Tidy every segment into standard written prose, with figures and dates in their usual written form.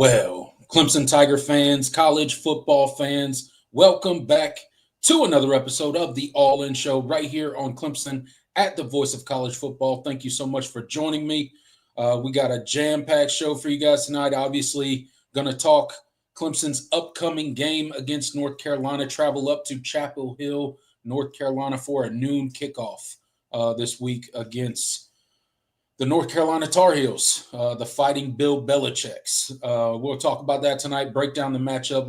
Well, Clemson Tiger fans, college football fans, welcome back to another episode of the All In Show right here on Clemson at the Voice of College Football. Thank you so much for joining me. We got a jam-packed show for you guys tonight. Obviously, going to talk Clemson's upcoming game against North Carolina, travel up to Chapel Hill, North Carolina for a noon kickoff this week against the North Carolina Tar Heels, the Fighting Bill Belichick's. We'll talk about that tonight, break down the matchup,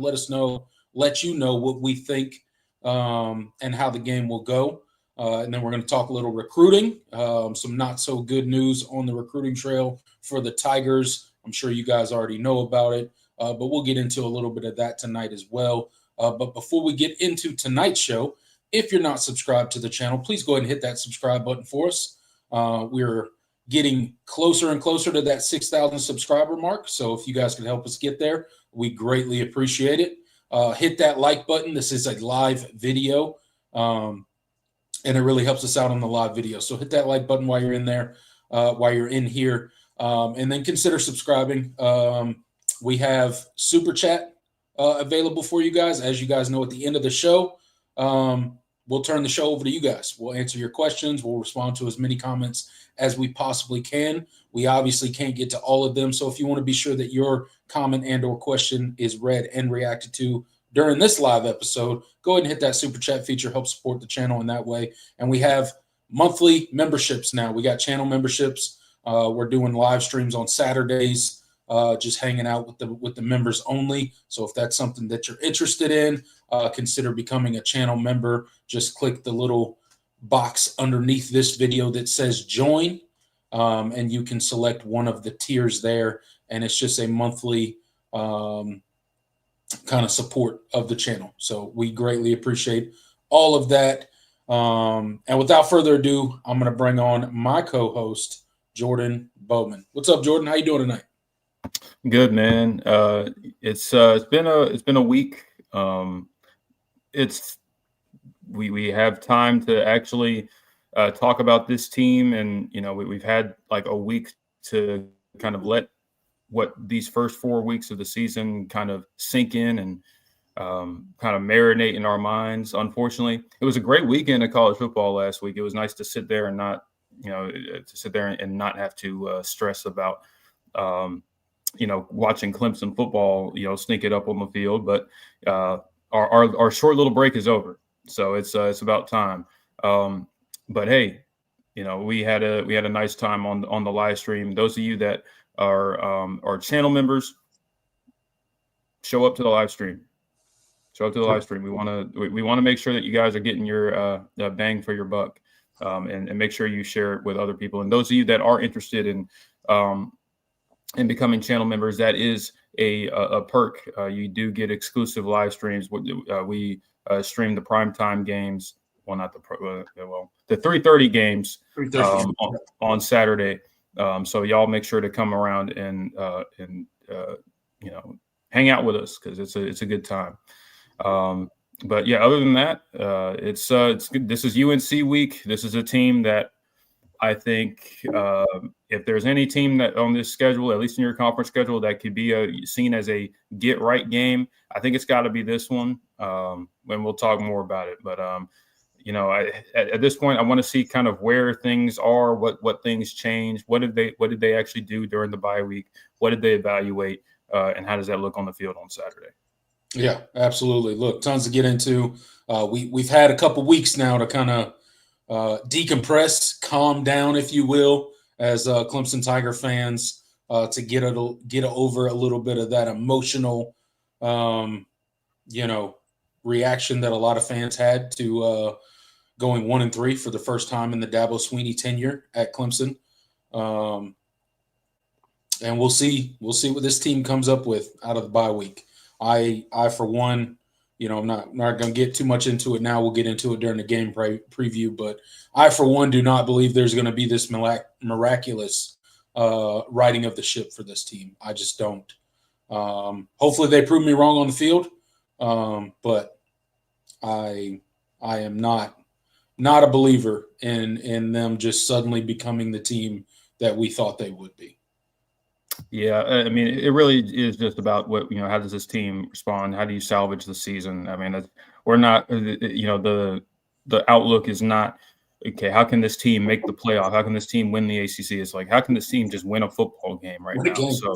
let you know what we think and how the game will go. And then we're going to talk a little recruiting, some not so good news on the recruiting trail for the Tigers. I'm sure you guys already know about it, but we'll get into a little bit of that tonight as well. But before we get into tonight's show, if you're not subscribed to the channel, please go ahead and hit that subscribe button for us. We're getting closer and closer to that 6,000 subscriber mark. So if you guys can help us get there, we greatly appreciate it. Hit that like button. This is a live video, and it really helps us out on the live video. So hit that like button while you're in there, while you're in here, and then consider subscribing. We have Super Chat available for you guys. As you guys know, at the end of the show, we'll turn the show over to you guys. We'll answer your questions. We'll respond to as many comments as we possibly can. We obviously can't get to all of them. So if you want to be sure that your comment and or question is read and reacted to during this live episode, go ahead and hit that super chat feature, help support the channel in that way. And we have monthly memberships now. We got channel memberships. We're doing live streams on Saturdays, just hanging out with the members only. So if that's something that you're interested in, consider becoming a channel member. Just click the little box underneath this video that says join, and you can select one of the tiers there, and it's just a monthly kind of support of the channel. So we greatly appreciate all of that. And without further ado, I'm going to bring on my co-host, Jordan Bowman. What's up, Jordan? How you doing tonight? Good, man. It's been a week. We have time to actually talk about this team, and we've had like a week to kind of let what these first 4 weeks of the season kind of sink in and kind of marinate in our minds. Unfortunately, it was a great weekend of college football last week. It was nice to sit there and not have to stress about watching Clemson football, sneak it up on the field. But our short little break is over. So it's about time. But hey, we had a nice time on the live stream. Those of you that are channel members, show up to the live stream. We want to make sure that you guys are getting your bang for your buck, and make sure you share it with other people. And those of you that are interested in becoming channel members, that is a perk. You do get exclusive live streams. We stream the primetime games. Well, not the 3:30 games on Saturday. So y'all make sure to come around and hang out with us, because it's a good time. But yeah, other than that, it's good. This is UNC week. This is a team that I think if there's any team that on this schedule, at least in your conference schedule, that could be seen as a get right game, I think it's got to be this one. And we'll talk more about it. But at this point, I want to see kind of where things are, what things change, what did they actually do during the bye week, what did they evaluate, and how does that look on the field on Saturday? Yeah, absolutely. Look, tons to get into. We've had a couple weeks now to kind of decompress, calm down, if you will, as Clemson Tiger fans, to get over a little bit of that emotional, reaction that a lot of fans had to going 1-3 for the first time in the Dabo Swinney tenure at Clemson. And we'll see what this team comes up with out of the bye week. I for one, I'm not going to get too much into it now. We'll get into it during the game preview, but I for one do not believe there's going to be this miraculous riding of the ship for this team. I just don't. Hopefully they prove me wrong on the field, but I am not a believer in them just suddenly becoming the team that we thought they would be. Yeah, I mean, it really is just about how does this team respond? How do you salvage the season? I mean, we're not, the outlook is not, okay, how can this team make the playoff? How can this team win the ACC? It's like, how can this team just win a football game right now? So,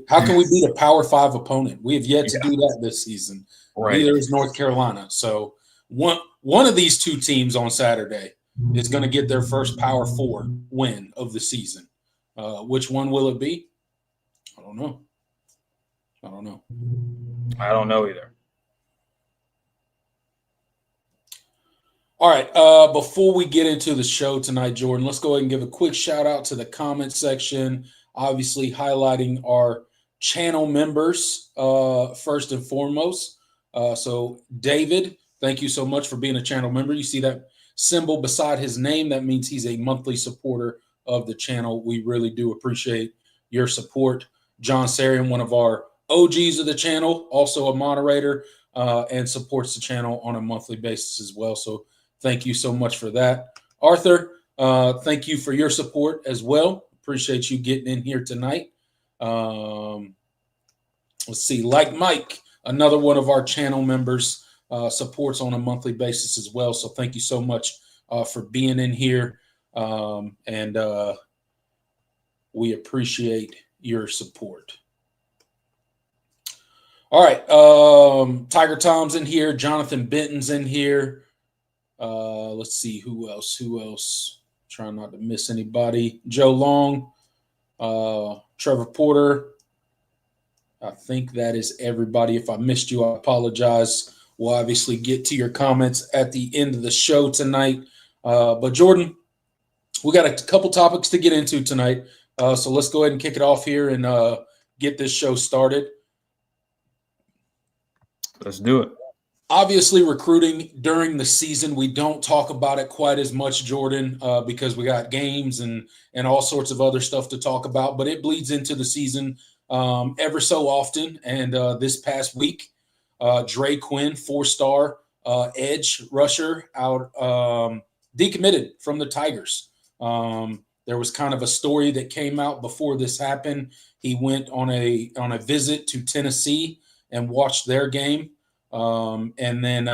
how can we beat a Power 5 opponent? We have yet to do that this season. Right. Neither is North Carolina. So one of these two teams on Saturday is going to get their first Power 4 win of the season. Which one will it be? I don't know. I don't know either. All right. Before we get into the show tonight, Jordan, let's go ahead and give a quick shout out to the comment section, obviously highlighting our channel members first and foremost. So David, thank you so much for being a channel member. You see that symbol beside his name. That means he's a monthly supporter of the channel. We really do appreciate your support. John Sarian, one of our OGs of the channel, also a moderator, and supports the channel on a monthly basis as well. So thank you so much for that. Arthur, thank you for your support as well. Appreciate you getting in here tonight. Let's see, like Mike, another one of our channel members, supports on a monthly basis as well. So thank you so much for being in here. And we appreciate your support. All right. Tiger Tom's in here. Jonathan Benton's in here. Let's see who else. Trying not to miss anybody. Joe Long, Trevor Porter. I think that is everybody. If I missed you, I apologize. We'll obviously get to your comments at the end of the show tonight. But Jordan, we got a couple topics to get into tonight. So let's go ahead and kick it off here and get this show started. Let's do it. Obviously, recruiting during the season, we don't talk about it quite as much, Jordan, because we got games and all sorts of other stuff to talk about. But it bleeds into the season ever so often. And this past week, Dre Quinn, 4-star edge rusher, out decommitted from the Tigers. There was kind of a story that came out before this happened. He went on a visit to Tennessee and watched their game. And then,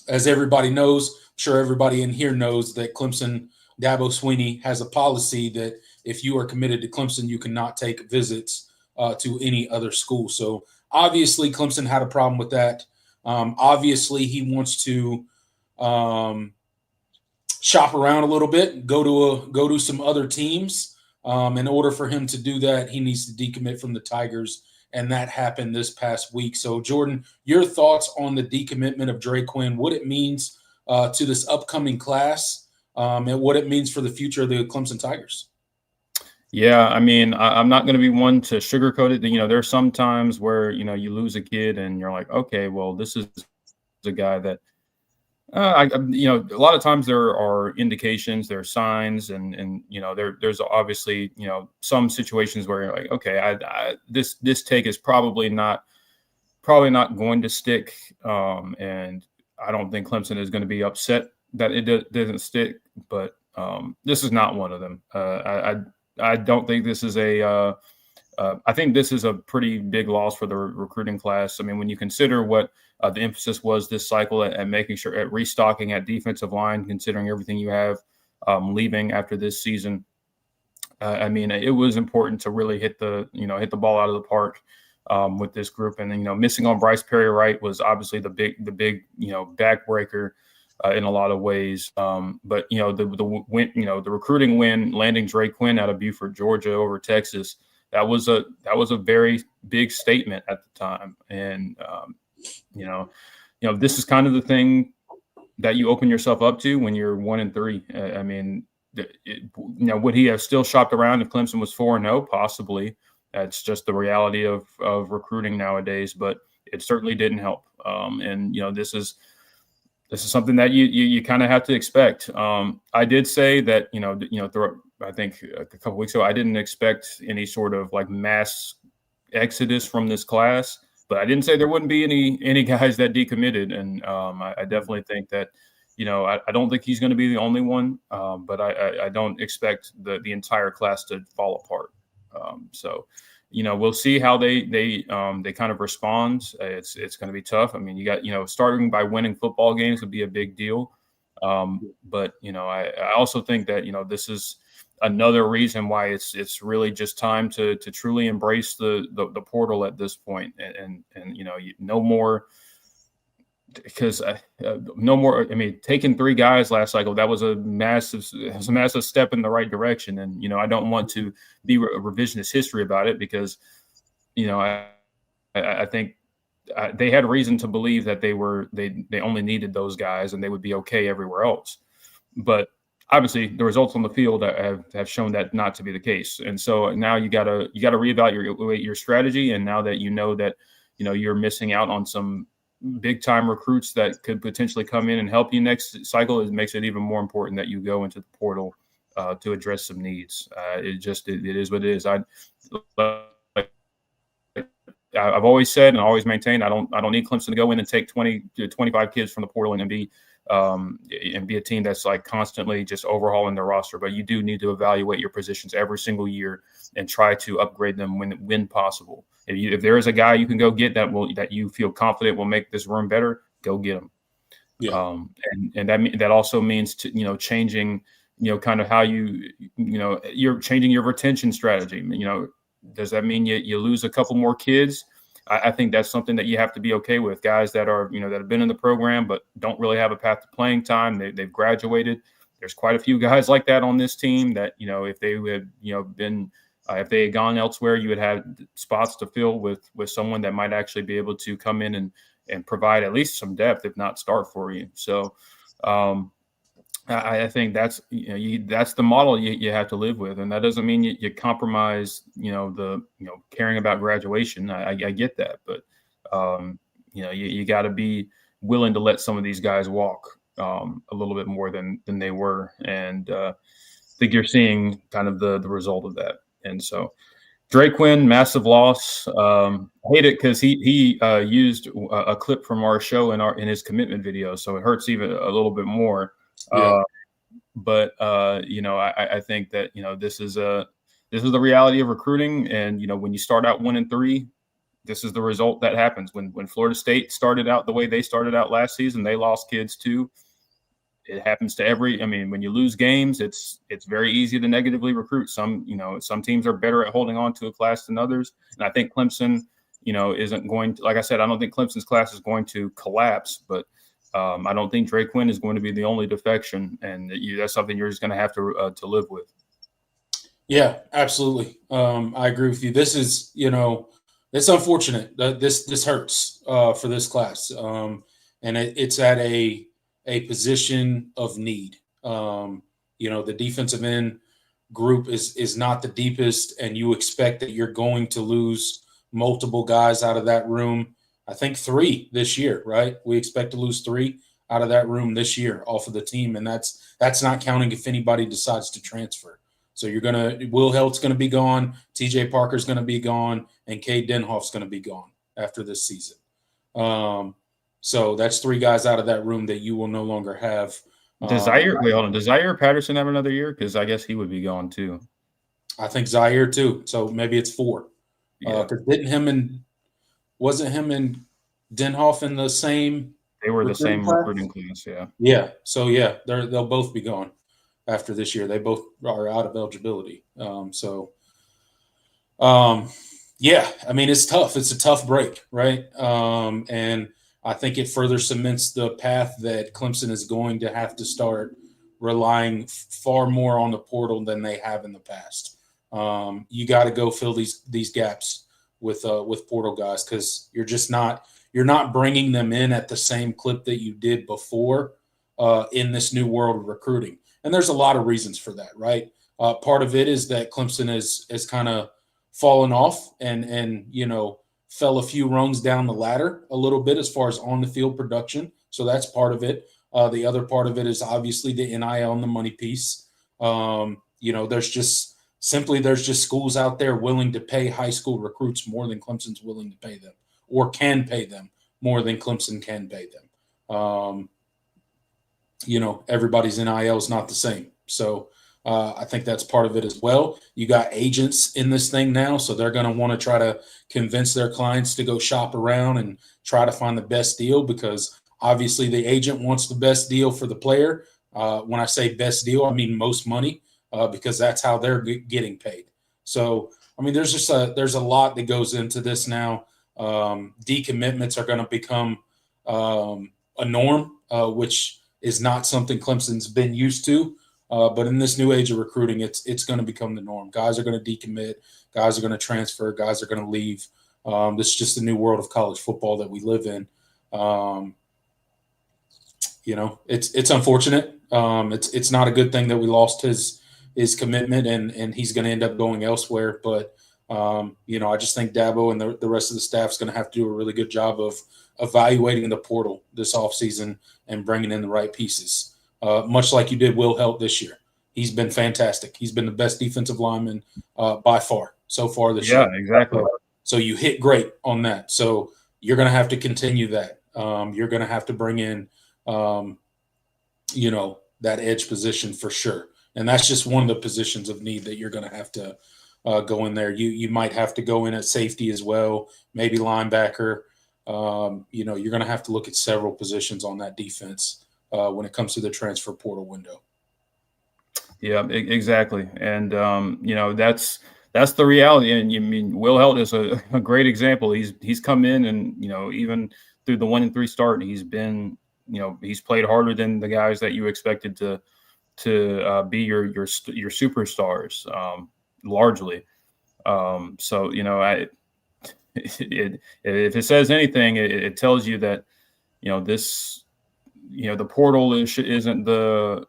as everybody knows, I'm sure everybody in here knows that Clemson, Dabo Swinney has a policy that if you are committed to Clemson, you cannot take visits to any other school. So obviously Clemson had a problem with that. Obviously he wants to shop around a little bit, go to some other teams. In order for him to do that, he needs to decommit from the Tigers, and that happened this past week. So, Jordan, your thoughts on the decommitment of Dre Quinn, what it means to this upcoming class, and what it means for the future of the Clemson Tigers? Yeah, I mean, I'm not going to be one to sugarcoat it. There's some times where, you lose a kid and you're like, okay, well, this is a guy that, a lot of times there are indications, there are signs, and there's obviously, some situations where you're like, okay, this take is probably not going to stick. And I don't think Clemson is going to be upset that it doesn't stick, but this is not one of them. I don't think this is I think this is a pretty big loss for the recruiting class. I mean, when you consider what the emphasis was this cycle at making sure at restocking at defensive line, considering everything you have leaving after this season, I mean, it was important to really hit the ball out of the park with this group. And then, missing on Bryce Perry-Wright was obviously the big backbreaker in a lot of ways. But the win, the recruiting win, landing Dre Quinn out of Beaufort, Georgia over Texas, that was a very big statement at the time. And this is kind of the thing that you open yourself up to when you're 1-3. I mean, would he have still shopped around if Clemson was 4-0? Possibly. That's just the reality of recruiting nowadays, but it certainly didn't help. And this is something that you kind of have to expect. I did say that I think a couple weeks ago I didn't expect any sort of like mass exodus from this class, but I didn't say there wouldn't be any guys that decommitted. And I definitely think that I don't think he's going to be the only one, but I don't expect the entire class to fall apart. So we'll see how they kind of respond. It's going to be tough. I mean, you got starting by winning football games would be a big deal. But I also think that this is another reason why it's really just time to truly embrace the portal at this point, and no more. Because no more. I mean, taking 3 guys last cycle, that was a massive step in the right direction. And I don't want to be a revisionist history about it, because I think they had reason to believe that they only needed those guys and they would be okay everywhere else. But obviously, the results on the field have shown that not to be the case. And so now you gotta reevaluate your strategy. And now that that you're missing out on some big time recruits that could potentially come in and help you next cycle, it makes it even more important that you go into the portal to address some needs. It is what it is. I've always said and always maintained I don't need Clemson to go in and take 20 to 25 kids from the portal and be a team that's like constantly just overhauling their roster. But you do need to evaluate your positions every single year and try to upgrade them when possible. If there is a guy you can go get that you feel confident will make this room better, go get him. Yeah. And that also means changing kind of how you're changing your retention strategy. Does that mean you lose a couple more kids? I think that's something that you have to be okay with. Guys that are that have been in the program but don't really have a path to playing time. They've graduated. There's quite a few guys like that on this team that if they had been if they had gone elsewhere, you would have spots to fill with someone that might actually be able to come in and provide at least some depth, if not start for you. So I think that's that's the model you have to live with, and that doesn't mean you compromise caring about graduation. I get that, but you got to be willing to let some of these guys walk a little bit more than they were, and I think you're seeing kind of the result of that. And so, Dre Quinn, massive loss. Hate it because he used a clip from our show in his commitment video, so it hurts even a little bit more. Yeah. But I think that this is the reality of recruiting, and when you start out 1-3, this is the result that happens. When Florida State started out the way they started out last season, they lost kids too. It happens to when you lose games, it's very easy to negatively recruit. Some teams are better at holding on to a class than others. And I think Clemson, isn't going to, like I said, I don't think Clemson's class is going to collapse, but I don't think Dre Quinn is going to be the only defection. And that's something you're just going to have to live with. Yeah, absolutely. I agree with you. This is, it's unfortunate that this hurts for this class. And it's at a position of need. The defensive end group is not the deepest, and you expect that you're going to lose multiple guys out of that room. I think 3 this year, right? We expect to lose 3 out of that room this year off of the team, and that's not counting if anybody decides to transfer. So Will Helt's going to be gone, TJ Parker's going to be gone, and Cade Denhoff's going to be gone after this season. So that's 3 guys out of that room that you will no longer have. Does Zaire Patterson have another year? Because I guess he would be gone too. I think Zaire too. So maybe it's 4. Yeah. Wasn't him and Denhoff in the same? They were the same recruiting class. Yeah. Yeah. So yeah, they'll both be gone after this year. They both are out of eligibility. Yeah. It's tough. It's a tough break, right? And I think it further cements the path that Clemson is going to have to start relying far more on the portal than they have in the past. You got to go fill these gaps with portal guys, because you're not bringing them in at the same clip that you did before in this new world of recruiting. And there's a lot of reasons for that, right? Part of it is that Clemson has kind of fallen off and fell a few rungs down the ladder a little bit as far as on the field production. So that's part of it. The other part of it is obviously the NIL and the money piece. There's just schools out there willing to pay high school recruits more than Clemson's willing to pay them, or can pay them more than Clemson can pay them. Everybody's NIL is not the same. So I think that's part of it as well. You got agents in this thing now, so they're going to want to try to convince their clients to go shop around and try to find the best deal, because obviously the agent wants the best deal for the player. When I say best deal, I mean most money, because that's how they're getting paid. So, I mean, there's a lot that goes into this now. Decommitments are going to become a norm, which is not something Clemson's been used to. But in this new age of recruiting, it's going to become the norm. Guys are going to decommit. Guys are going to transfer. Guys are going to leave. This is just the new world of college football that we live in. It's unfortunate. It's not a good thing that we lost his commitment and he's going to end up going elsewhere. But I just think Dabo and the rest of the staff is going to have to do a really good job of evaluating the portal this offseason and bringing in the right pieces. Much like you did Will Helt this year. He's been fantastic. He's been the best defensive lineman by far so far this year. Yeah, exactly. So you hit great on that. So you're going to have to continue that. You're going to have to bring in, that edge position for sure. And that's just one of the positions of need that you're going to have to go in there. You might have to go in at safety as well, maybe linebacker. You're going to have to look at several positions on that defense when it comes to the transfer portal window. Yeah, exactly. And, that's the reality. And you mean Will Helt is a great example. He's come in and, even through the 1-3 start, he's been, he's played harder than the guys that you expected to be your superstars, largely. If it says anything, it tells you that, this, the portal isn't the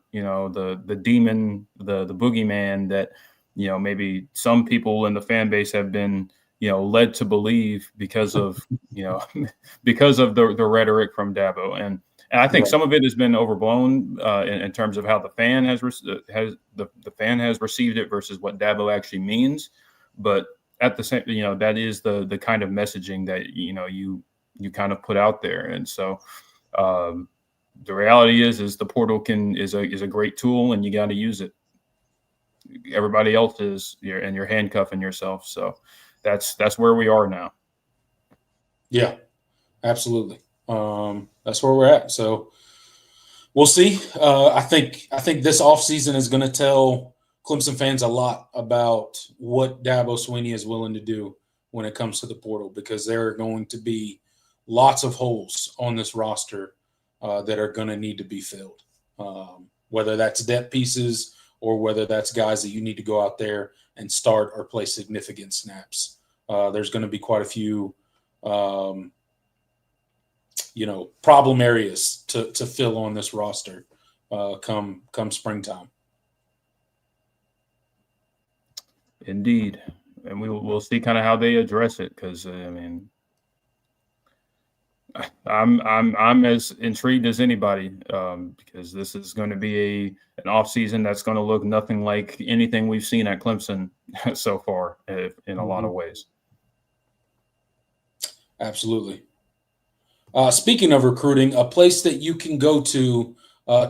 demon, the boogeyman that, maybe some people in the fan base have been, led to believe because of, because of the rhetoric from Dabo. And I think some of it has been overblown in terms of how the fan the fan has received it versus what Dabo actually means. But at the same, that is the kind of messaging that, you kind of put out there. And so the reality is the portal is a great tool, and you got to use it. Everybody else is, and you're handcuffing yourself. So that's where we are now. Yeah, absolutely. That's where we're at. So we'll see. I think this offseason is going to tell Clemson fans a lot about what Dabo Swinney is willing to do when it comes to the portal, because there are going to be lots of holes on this roster that are going to need to be filled, whether that's depth pieces or whether that's guys that you need to go out there and start or play significant snaps. There's going to be quite a few, problem areas to fill on this roster come springtime. Indeed. And we'll see kind of how they address it, because I'm as intrigued as anybody, because this is going to be an offseason that's going to look nothing like anything we've seen at Clemson so far in a lot of ways. Absolutely. Speaking of recruiting, a place that you can go to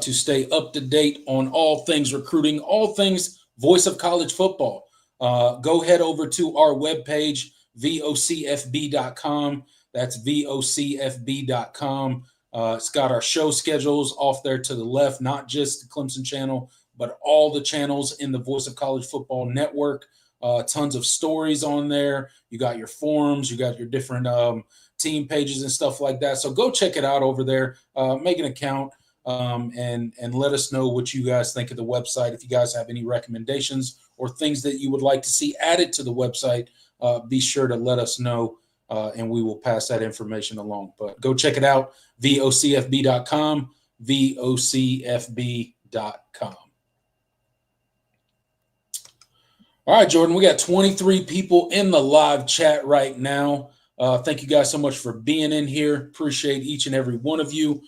stay up to date on all things recruiting, all things Voice of College Football. Go head over to our webpage, vocfb.com. That's vocfb.com. It's got our show schedules off there to the left, not just the Clemson channel, but all the channels in the Voice of College Football network. Tons of stories on there. You got your forums, you got your different team pages and stuff like that. So go check it out over there. Make an account and let us know what you guys think of the website. If you guys have any recommendations or things that you would like to see added to the website, be sure to let us know, and we will pass that information along. But go check it out, vocfb.com, vocfb.com. All right, Jordan, we got 23 people in the live chat right now. Thank you guys so much for being in here. Appreciate each and every one of you.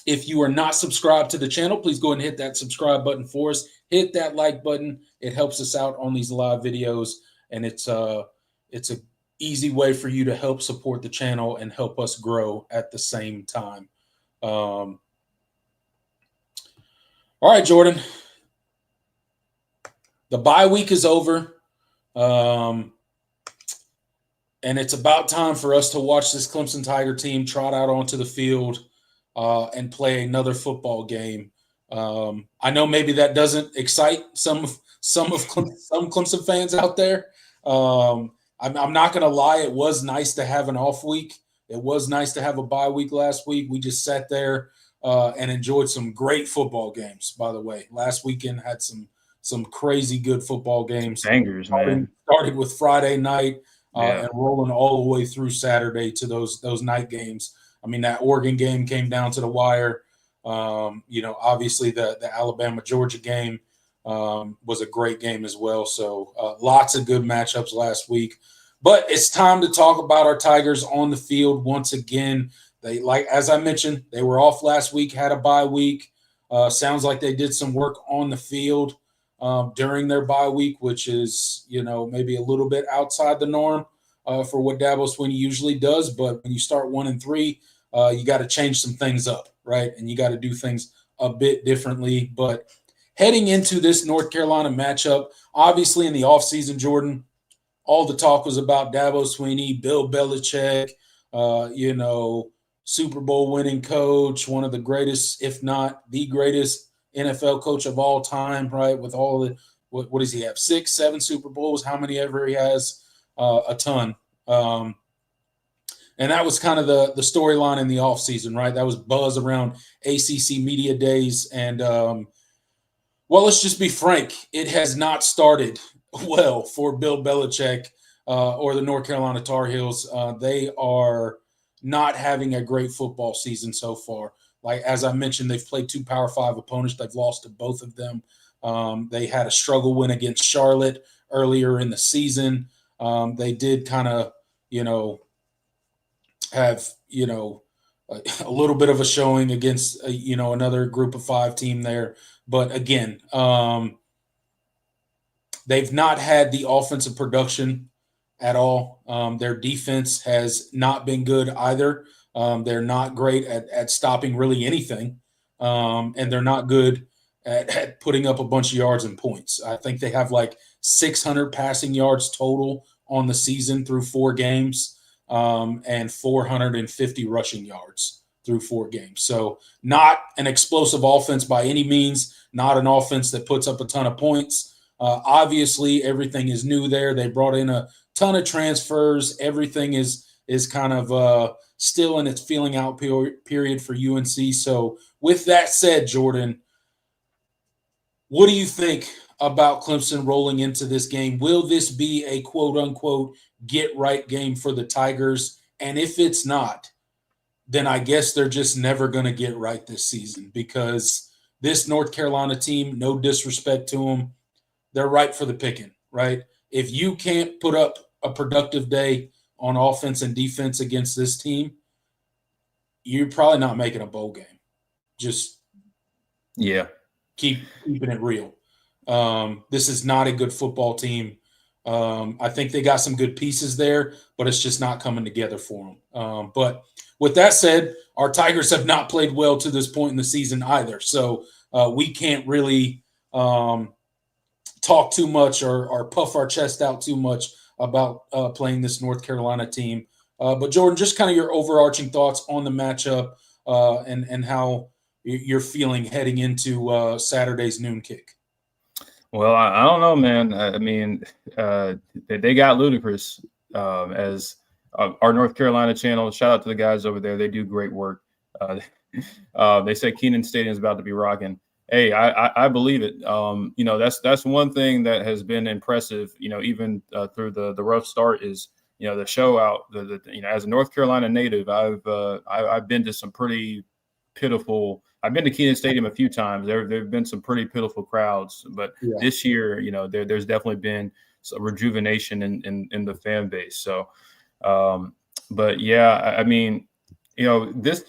If you are not subscribed to the channel, please go ahead and hit that subscribe button for us. Hit that like button. It helps us out on these live videos, and it's a easy way for you to help support the channel and help us grow at the same time. All right, Jordan. The bye week is over, and it's about time for us to watch this Clemson Tiger team trot out onto the field and play another football game. I know maybe that doesn't excite some Clemson fans out there. I'm not going to lie; it was nice to have an off week. It was nice to have a bye week last week. We just sat there and enjoyed some great football games. By the way, last weekend had some crazy good football games. Bangers, man. Started with Friday night Yeah. and rolling all the way through Saturday to those night games. I mean, that Oregon game came down to the wire. Obviously the Alabama-Georgia game was a great game as well. So lots of good matchups last week. But it's time to talk about our Tigers on the field once again. As I mentioned, they were off last week, had a bye week. Sounds like they did some work on the field during their bye week, which is, maybe a little bit outside the norm for what Dabo Swinney usually does. But when you start 1-3, you got to change some things up, right? And you got to do things a bit differently. But heading into this North Carolina matchup, obviously in the offseason, Jordan, all the talk was about Dabo Swinney, Bill Belichick, Super Bowl winning coach, one of the greatest, if not the greatest NFL coach of all time, right? With all the, what does he have? 6, 7 Super Bowls, how many ever he has? A ton. And that was kind of the storyline in the offseason, right? That was buzz around ACC media days. And, let's just be frank. It has not started well for Bill Belichick or the North Carolina Tar Heels. They are not having a great football season so far. Like, as I mentioned, they've played 2 Power 5 opponents. They've lost to both of them. They had a struggle win against Charlotte earlier in the season. They did kind of, have, a little bit of a showing against, another group of 5 team there. But again, they've not had the offensive production at all. Their defense has not been good either. They're not great at stopping really anything, and they're not good at putting up a bunch of yards and points. I think they have like 600 passing yards total on the season through 4 games, and 450 rushing yards through 4 games. So not an explosive offense by any means, not an offense that puts up a ton of points. Obviously, everything is new there. They brought in a ton of transfers. Everything is kind of still in its feeling out period for UNC. So with that said, Jordan, what do you think about Clemson rolling into this game? Will this be a quote-unquote get-right game for the Tigers? And if it's not, then I guess they're just never going to get right this season, because this North Carolina team, no disrespect to them, they're ripe for the picking, right? If you can't put up a productive day on offense and defense against this team, you're probably not making a bowl game. Just keeping it real. This is not a good football team. I think they got some good pieces there, but it's just not coming together for them. But with that said, our Tigers have not played well to this point in the season either. So we can't really talk too much or puff our chest out too much about playing this North Carolina team. But Jordan, just kind of your overarching thoughts on the matchup and how you're feeling heading into Saturday's noon kick. Well, I don't know, man. I mean, they got ludicrous as our North Carolina channel. Shout out to the guys over there. They do great work. They said Kenan Stadium is about to be rocking. Hey, I believe it. That's one thing that has been impressive, even through the rough start is, the show out. As a North Carolina native, I've been to some pretty pitiful I've been to Kenan Stadium a few times. There've been some pretty pitiful crowds, but this year, there's definitely been a rejuvenation in the fan base. So, but yeah, I mean, this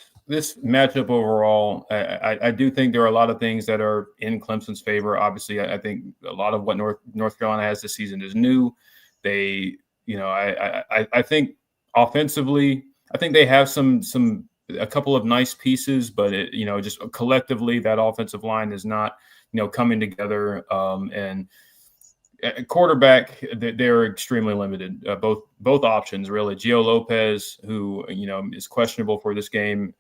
matchup overall, I do think there are a lot of things that are in Clemson's favor. Obviously, I think a lot of what North Carolina has this season is new. They, I think offensively, I think they have a couple of nice pieces, but just collectively that offensive line is not, coming together. And at quarterback, they're extremely limited. Both options really. Gio Lopez, who is questionable for this game,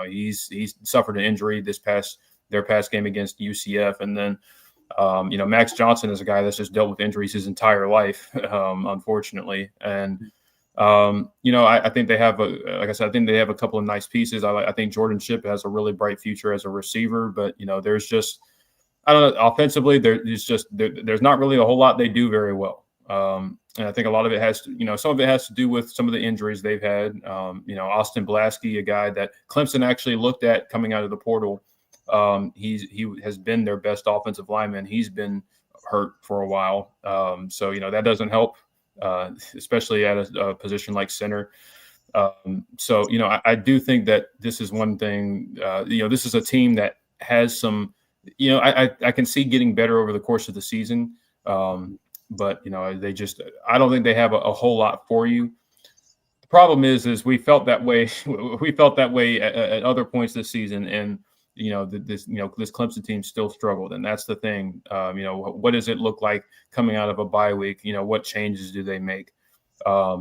he's suffered an injury their past game against UCF, and then Max Johnson is a guy that's just dealt with injuries his entire life, unfortunately. And I think they have like I said, I think they have a couple of nice pieces. I think Jordan Shipp has a really bright future as a receiver, but there's just, I don't know, offensively, there's not really a whole lot they do very well. And I think a lot of it has to, some of it has to do with some of the injuries they've had. Austin Blasky, a guy that Clemson actually looked at coming out of the portal. He has been their best offensive lineman. He's been hurt for a while. So that doesn't help, especially at a position like center. So I do think that this is one thing, this is a team that has some, I can see getting better over the course of the season. But I don't think they have a whole lot for you. The problem is we felt that way. We felt that way at other points this season. And, this Clemson team still struggled. And that's the thing. What does it look like coming out of a bye week? What changes do they make? I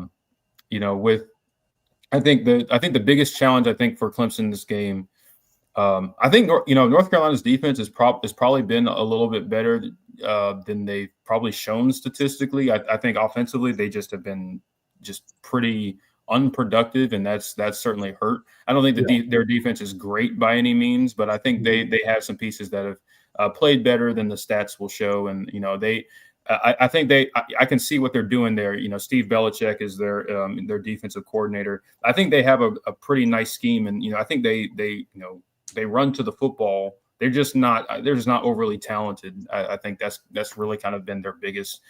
think the biggest challenge, for Clemson in this game, I think North Carolina's defense has probably been a little bit better than they've probably shown statistically. I think offensively they just have been just pretty unproductive, and that's certainly hurt. I don't think their defense is great by any means, but I think they have some pieces that have played better than the stats will show, and I think I can see what they're doing there. Steve Belichick is their defensive coordinator. I think they have a pretty nice scheme, and I think they run to the football. They're just not overly talented. I think that's really kind of been their biggest,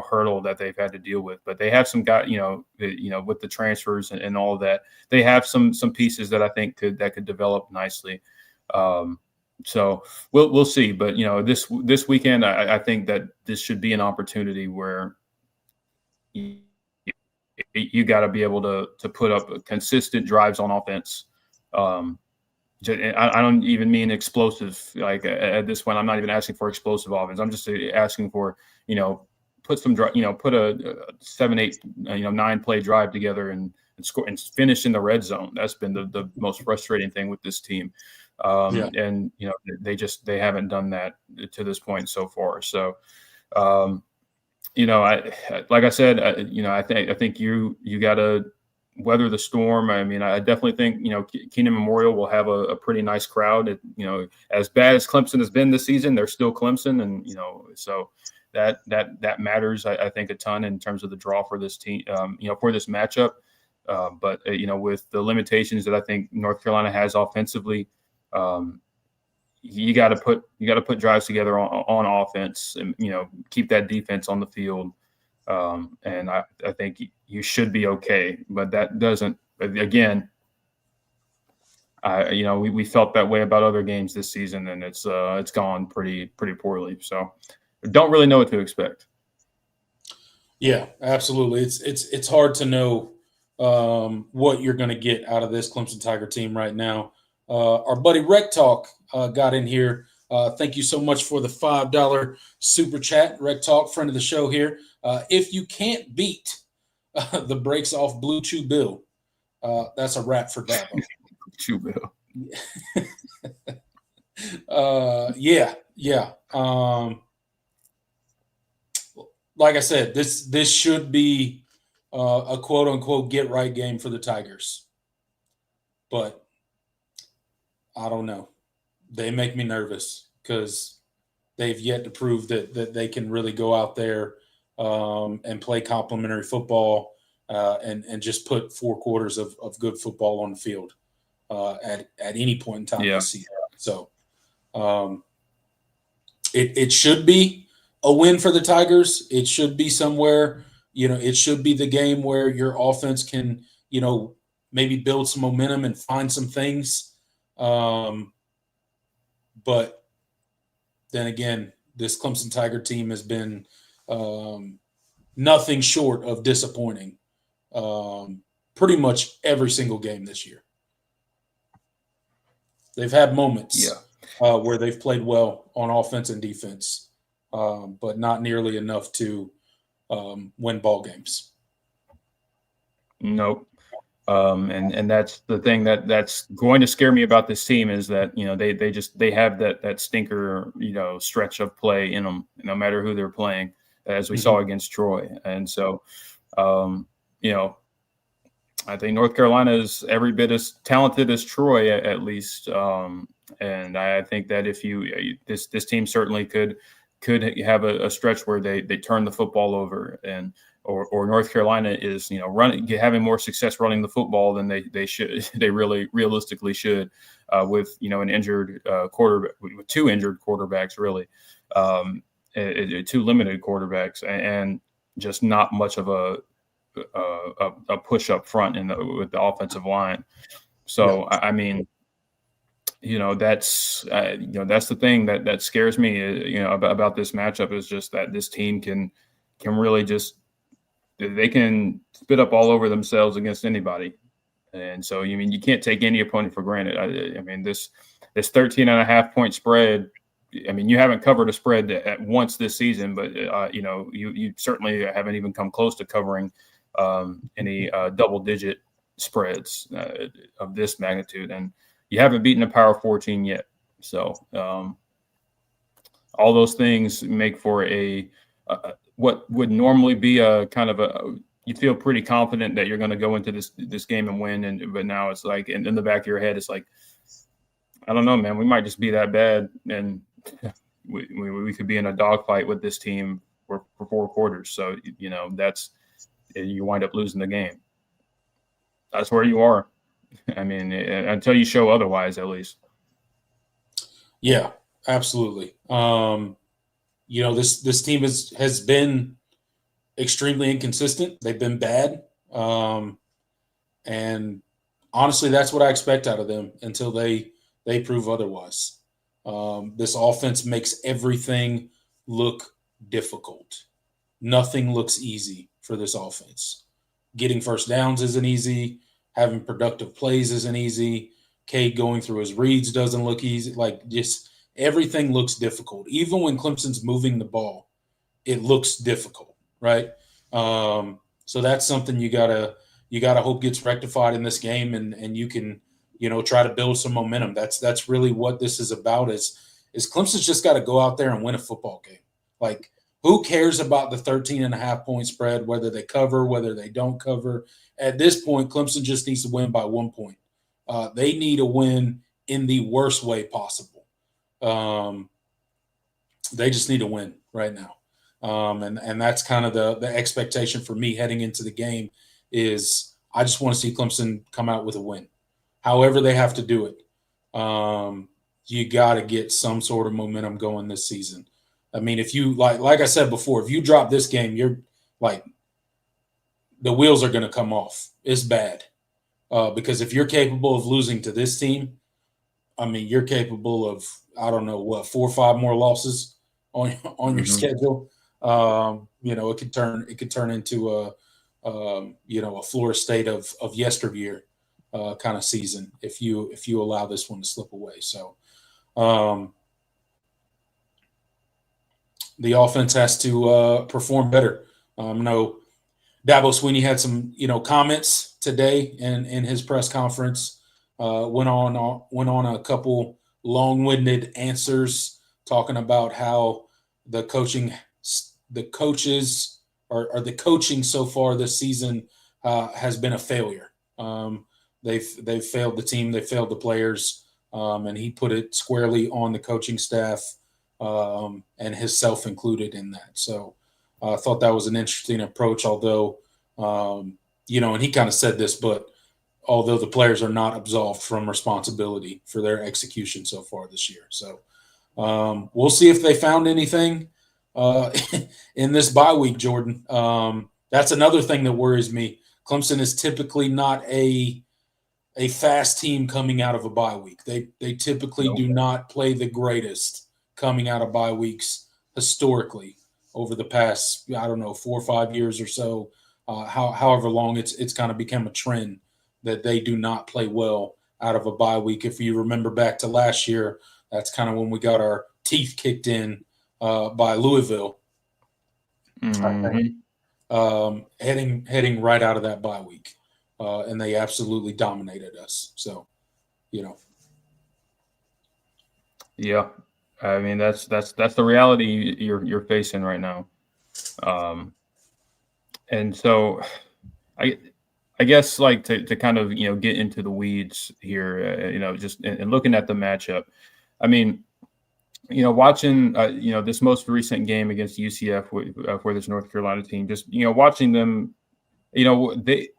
hurdle that they've had to deal with. But they have some guys, with the transfers and all of that, they have some pieces that I think could develop nicely. So we'll see. But this weekend, I think that this should be an opportunity where you got to be able to put up consistent drives on offense. I don't even mean explosive. Like at this point, I'm not even asking for explosive offense. I'm just asking for, put a 7, 8, 9 play drive together and score and finish in the red zone. That's been the most frustrating thing with this team. And they haven't done that to this point so far. So, like I said, I think you got to weather the storm. I mean, I definitely think, Keenan Memorial will have a pretty nice crowd. As bad as Clemson has been this season, they're still Clemson. And, so that matters, I think, a ton in terms of the draw for this team, for this matchup. But with the limitations that I think North Carolina has offensively, you got to put drives together on offense and, keep that defense on the field. And I think you should be okay, but that doesn't, again, we felt that way about other games this season, and it's gone pretty poorly. So don't really know what to expect. Yeah, absolutely. It's hard to know what you're going to get out of this Clemson Tiger team right now. Our buddy Rec Talk got in here. Thank you so much for the $5 super chat. Rec Talk, friend of the show here. If you can't beat the breaks off Blue Chew Bill, that's a wrap for Dabo. Chew Bill. Yeah. Like I said, this should be a quote unquote get right game for the Tigers, but I don't know. They make me nervous because they've yet to prove that they can really go out there and play complimentary football and just put 4 quarters of good football on the field at any point in time this season. So it should be a win for the Tigers. It should be somewhere, it should be the game where your offense can, maybe build some momentum and find some things. But then again, this Clemson Tiger team has been nothing short of disappointing pretty much every single game this year. They've had moments where they've played well on offense and defense, but not nearly enough to win ball games. Nope. And that's the thing that's going to scare me about this team is that, they have that stinker, stretch of play in them, no matter who they're playing, as we saw against Troy. And so, I think North Carolina is every bit as talented as Troy, at least. And I think that if this team certainly could have a stretch where they turn the football over, and or North Carolina is having more success running the football than they should. They really realistically should, with an injured quarterback, with two injured quarterbacks, really, two limited quarterbacks, and just not much of a push up front with the offensive line. So I mean, that's the thing that scares me, about this matchup, is just that this team can really they can spit up all over themselves against anybody. And so, you can't take any opponent for granted. I mean, this 13.5 point spread, you haven't covered a spread at once this season, but, you certainly haven't even come close to covering any double-digit spreads of this magnitude. And you haven't beaten a Power 14 yet. So all those things make for what would normally be a kind of you feel pretty confident that you're going to go into this game and win. But now it's like, in the back of your head, it's like, I don't know, man, we might just be that bad. And we could be in a dogfight with this team for 4 quarters. So, you wind up losing the game. That's where you are. Until you show otherwise, at least. Yeah, absolutely. This team has been extremely inconsistent. They've been bad. And honestly, that's what I expect out of them until they prove otherwise. This offense makes everything look difficult. Nothing looks easy for this offense. Getting first downs isn't easy. Having productive plays isn't easy. Cade going through his reads doesn't look easy. Just everything looks difficult. Even when Clemson's moving the ball, it looks difficult, right? So that's something you gotta hope gets rectified in this game, and you can, try to build some momentum. That's really what this is about. Is Clemson's just got to go out there and win a football game. Who cares about the 13.5 point spread, whether they cover, whether they don't cover? At this point, Clemson just needs to win by 1 point. They need a win in the worst way possible. They just need to win right now. And that's kind of the expectation for me heading into the game is I just want to see Clemson come out with a win. However they have to do it. You got to get some sort of momentum going this season. If you like I said before, if you drop this game, you're the wheels are going to come off. It's bad. Because if you're capable of losing to this team, you're capable of, I don't know, 4 or 5 more losses on your schedule. It could turn into a Florida State of yesteryear kind of season if you allow this one to slip away. So the offense has to perform better. No, Dabo Swinney had some comments today in his press conference. Went on a couple long-winded answers talking about how the coaching so far this season has been a failure. They've failed the team, they failed the players, and he put it squarely on the coaching staff and himself included in that. So I thought that was an interesting approach, although, and he kind of said this, but although the players are not absolved from responsibility for their execution so far this year. So we'll see if they found anything in this bye week, Jordan. That's another thing that worries me. Clemson is typically not a fast team coming out of a bye week. They typically do not play the greatest coming out of bye weeks historically over the past, I don't know, 4 or 5 years or so, however long it's kind of become a trend that they do not play well out of a bye week. If you remember back to last year, that's kind of when we got our teeth kicked in by Louisville. Mm-hmm. Heading right out of that bye week. And they absolutely dominated us. So, Yeah, I mean that's the reality you're facing right now, and so I guess like to kind of get into the weeds here, just and looking at the matchup. I mean, watching this most recent game against UCF for this North Carolina team, just watching them, they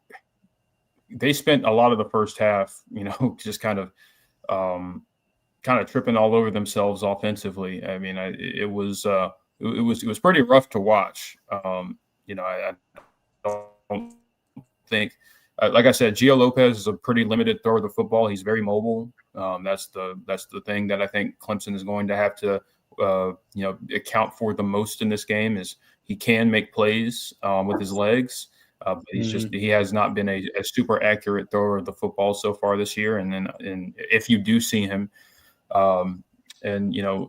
spent a lot of the first half, just kind of tripping all over themselves offensively. I mean, it was pretty rough to watch. I don't think, like I said, Gio Lopez is a pretty limited thrower of the football. He's very mobile. That's the thing that I think Clemson is going to have to account for the most in this game is he can make plays with his legs. But he has not been a super accurate thrower of the football so far this year. And if you do see him, and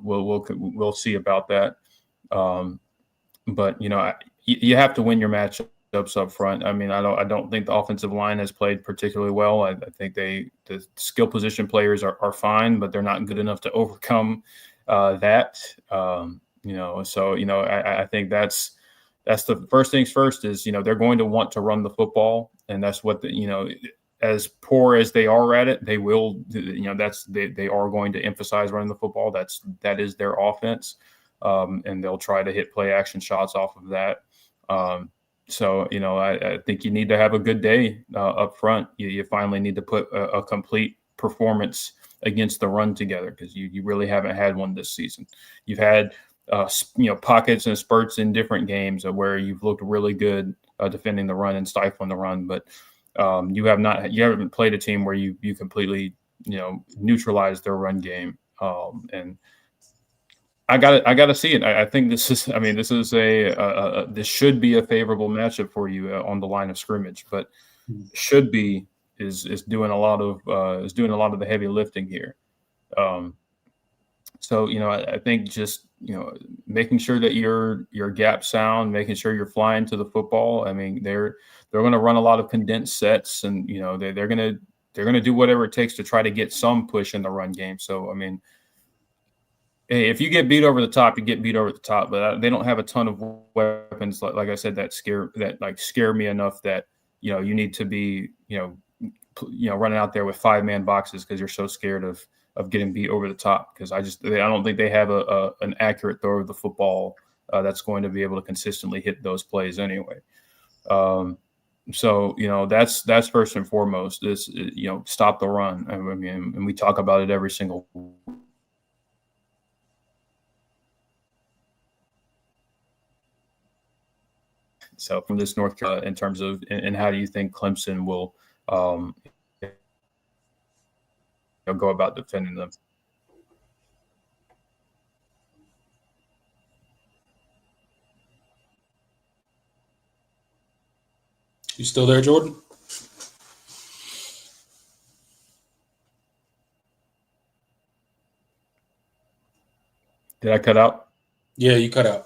we'll see about that. But you have to win your matchups up front. I mean, I don't think the offensive line has played particularly well. I think the skill position players are fine, but they're not good enough to overcome that. So I think that's the first things first is they're going to want to run the football, and that's what as poor as they are at it, they will, they are going to emphasize running the football. That is their offense. And they'll try to hit play action shots off of that. So, I think you need to have a good day up front. You finally need to put a complete performance against the run together because you really haven't had one this season. You've had, pockets and spurts in different games where you've looked really good defending the run and stifling the run, but you haven't played a team where you completely neutralize their run game, and I got to see it. I think this is this should be a favorable matchup for you on the line of scrimmage, but should be is doing a lot of the heavy lifting here. So I think just making sure that your gap sound, making sure you're flying to the football. I mean they're going to run a lot of condensed sets, and they're going to do whatever it takes to try to get some push in the run game. So I mean, hey, if you get beat over the top, you get beat over the top. But they don't have a ton of weapons, like I said, that scare me enough that you need to be running out there with 5-man boxes because you're so scared of getting beat over the top. Because I don't think they have an accurate throw of the football that's going to be able to consistently hit those plays anyway. So that's first and foremost is stop the run. I mean, and we talk about it every single. So from this North Carolina, in terms of, and how do you think Clemson will go about defending them? You still there, Jordan? Did I cut out? Yeah, you cut out.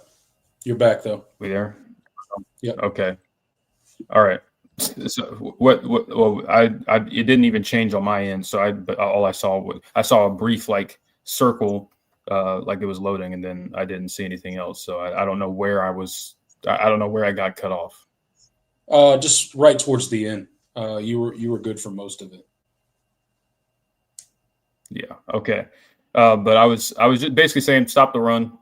You're back though. We there? Yeah. Okay. All right. So what? Well, it didn't even change on my end. So but all I saw a brief circle, like it was loading, and then I didn't see anything else. So I don't know where I was. I don't know where I got cut off. Just right towards the end. You were good for most of it. Yeah. Okay. But I was just basically saying stop the run.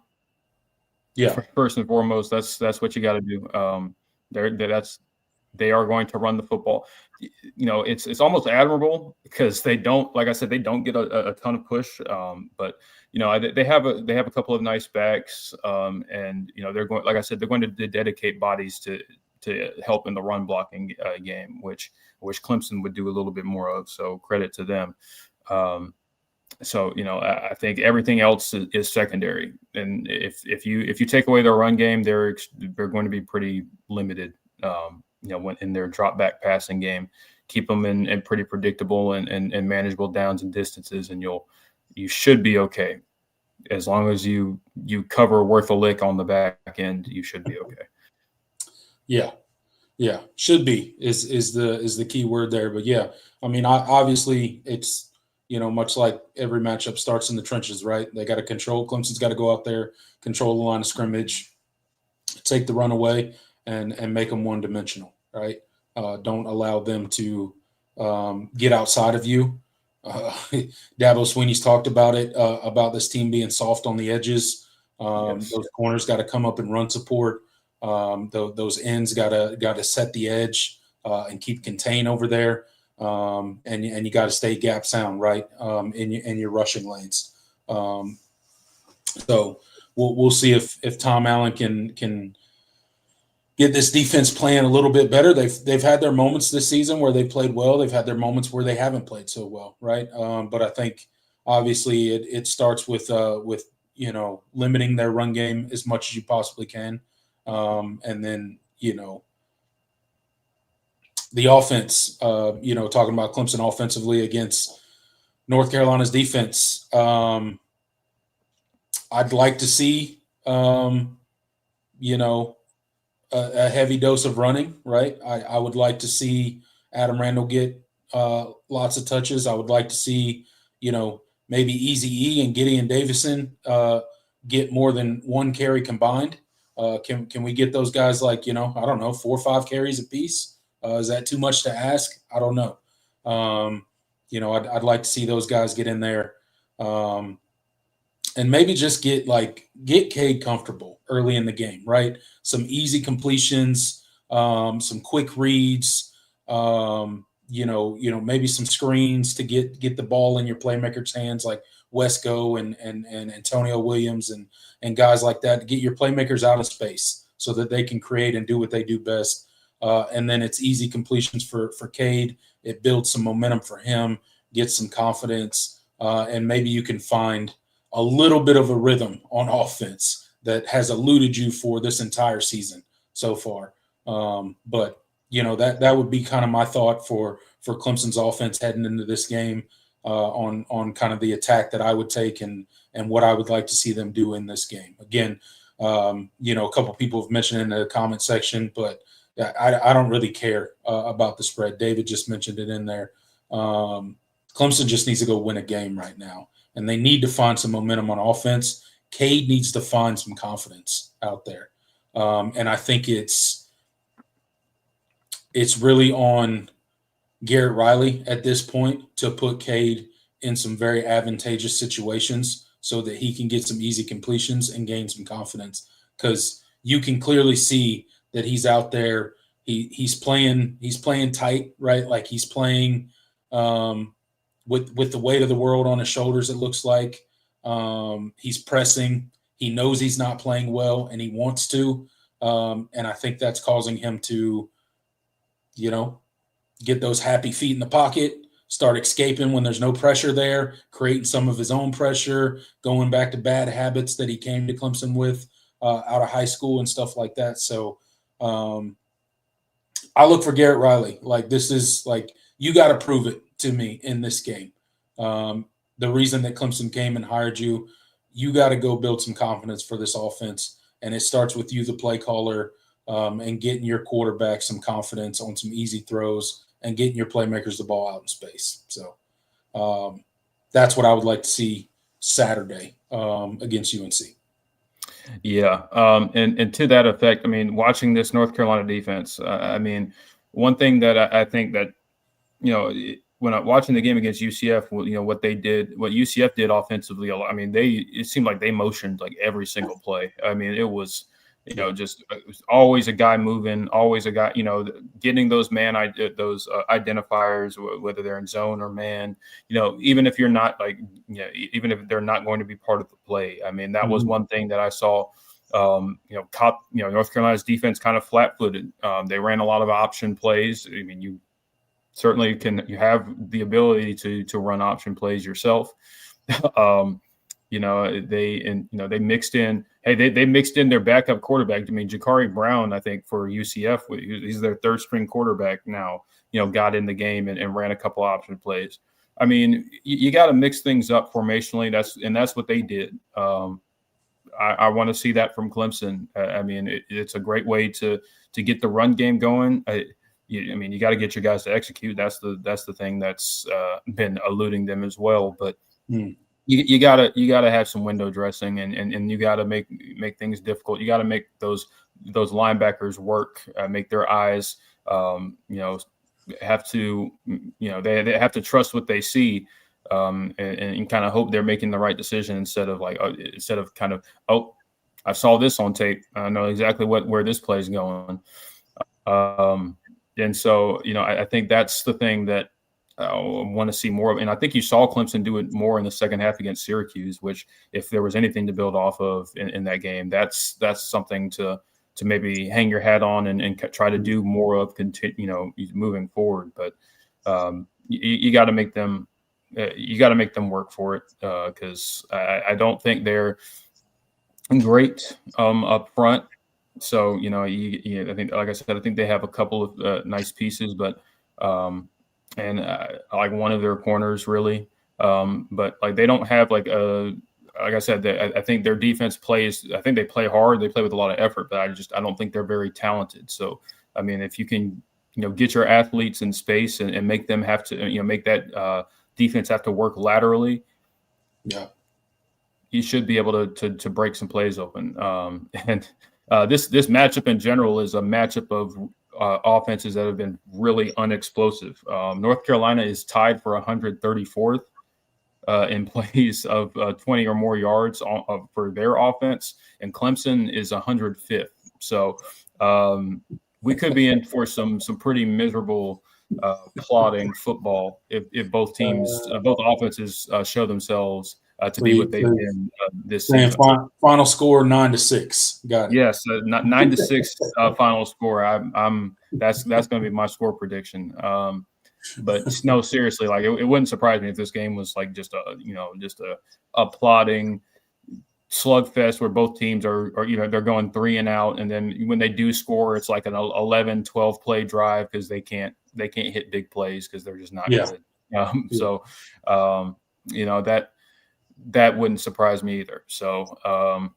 Yeah. First and foremost, that's what you got to do. they are going to run the football. It's almost admirable because they don't, like I said, they don't get a ton of push. But they have a couple of nice backs, and they're going, like I said, they're going to dedicate bodies to help in the run blocking game, which Clemson would do a little bit more of. So credit to them. So I think everything else is secondary, and if you take away their run game, they're going to be pretty limited. When in their drop back passing game, keep them in pretty predictable and manageable downs and distances, and you should be okay as long as you cover worth a lick on the back end. You should be okay. Yeah, should be is the key word there. But yeah, I mean, obviously it's. Much like every matchup starts in the trenches, right? They got to control. Clemson's got to go out there, control the line of scrimmage, take the run away, and make them one-dimensional, right? Don't allow them to get outside of you. Dabo Sweeney's talked about it, about this team being soft on the edges. Yes. Those corners got to come up and run support. Those ends got to set the edge and keep contain over there. And you got to stay gap sound, right, in your rushing lanes. So we'll see if Tom Allen can get this defense playing a little bit better. They've had their moments this season where they played well. They've had their moments where they haven't played so well, right? But I think obviously it starts with limiting their run game as much as you possibly can, and then the offense, talking about Clemson offensively against North Carolina's defense. I'd like to see, a heavy dose of running, right? I would like to see Adam Randall get lots of touches. I would like to see, maybe Easy E and Gideon Davison get more than one carry combined. Can we get those guys like, I don't know, 4 or 5 carries apiece? Is that too much to ask? I don't know. I'd like to see those guys get in there, and maybe just get Cade comfortable early in the game, right? Some easy completions, some quick reads, maybe some screens to get the ball in your playmakers' hands, like Wesco and Antonio Williams and guys like that, to get your playmakers out of space so that they can create and do what they do best. And then it's easy completions for Cade. It builds some momentum for him, gets some confidence, and maybe you can find a little bit of a rhythm on offense that has eluded you for this entire season so far. But that would be kind of my thought for Clemson's offense heading into this game, on kind of the attack that I would take and what I would like to see them do in this game. Again, a couple people have mentioned in the comment section, but I don't really care about the spread. David just mentioned it in there. Clemson just needs to go win a game right now, and they need to find some momentum on offense. Cade needs to find some confidence out there, and I think it's really on Garrett Riley at this point to put Cade in some very advantageous situations so that he can get some easy completions and gain some confidence, because you can clearly see that he's out there. He's playing tight, right? Like he's playing with the weight of the world on his shoulders, it looks like. He's pressing. He knows he's not playing well, and he wants to. And I think that's causing him to, get those happy feet in the pocket, start escaping when there's no pressure there, creating some of his own pressure, going back to bad habits that he came to Clemson with out of high school and stuff like that. So I look for Garrett Riley. Like, this is like, you got to prove it to me in this game. The reason that Clemson came and hired you, you got to go build some confidence for this offense. And it starts with you, the play caller, and getting your quarterback some confidence on some easy throws and getting your playmakers the ball out in space. So that's what I would like to see Saturday against UNC. Yeah. And to that effect, I mean, watching this North Carolina defense, one thing that I think that, when I'm watching the game against UCF, what UCF did offensively, it seemed like they motioned like every single play. I mean, it was just always a guy moving, always a guy, getting those identifiers, whether they're in zone or man, even if you're not even if they're not going to be part of the play. I mean, that was one thing that I saw. North Carolina's defense kind of flat-footed. They ran a lot of option plays. I mean, you certainly you have the ability to run option plays yourself. They mixed in. Hey, they mixed in their backup quarterback. I mean, Jakari Brown, I think for UCF, he's their third string quarterback now. Got in the game and ran a couple option plays. I mean, you got to mix things up formationally. That's what they did. I want to see that from Clemson. I mean, it's a great way to get the run game going. You got to get your guys to execute. That's the thing that's been eluding them as well. But you gotta have some window dressing, and you gotta make things difficult. You gotta make those linebackers work, make their eyes, have to, they have to trust what they see. And kind of hope they're making the right decision instead of kind of, oh, I saw this on tape. I know exactly where this play is going. And so, I think that's the thing that I want to see more of. And I think you saw Clemson do it more in the second half against Syracuse, which if there was anything to build off of in that game, that's something to maybe hang your hat on and try to do more of, moving forward. But you got to make them. You got to make them work for it because I don't think they're great up front. So, I think, like I said, I think they have a couple of nice pieces, but I like one of their corners really. But like they don't have like I said, I think their defense plays. I think they play hard. They play with a lot of effort, but I don't think they're very talented. So, I mean, if you can, get your athletes in space and make them have to, make that defense have to work laterally. Yeah, you should be able to break some plays open. And this matchup in general is a matchup of offenses that have been really unexplosive. North Carolina is tied for 134th in plays of 20 or more yards for their offense, and Clemson is 105th. So we could be in for some pretty miserable plodding football if both teams, both offenses show themselves to be what they've been this season. Final score 9-6. Got it. Yes, 9-6 final score. That's going to be my score prediction. But no, seriously, like it wouldn't surprise me if this game was like just a plodding slugfest where both teams are they're going 3 and out, and then when they do score, it's like an 11-12 play drive because they can't hit big plays because they're just not good. So that wouldn't surprise me either. So I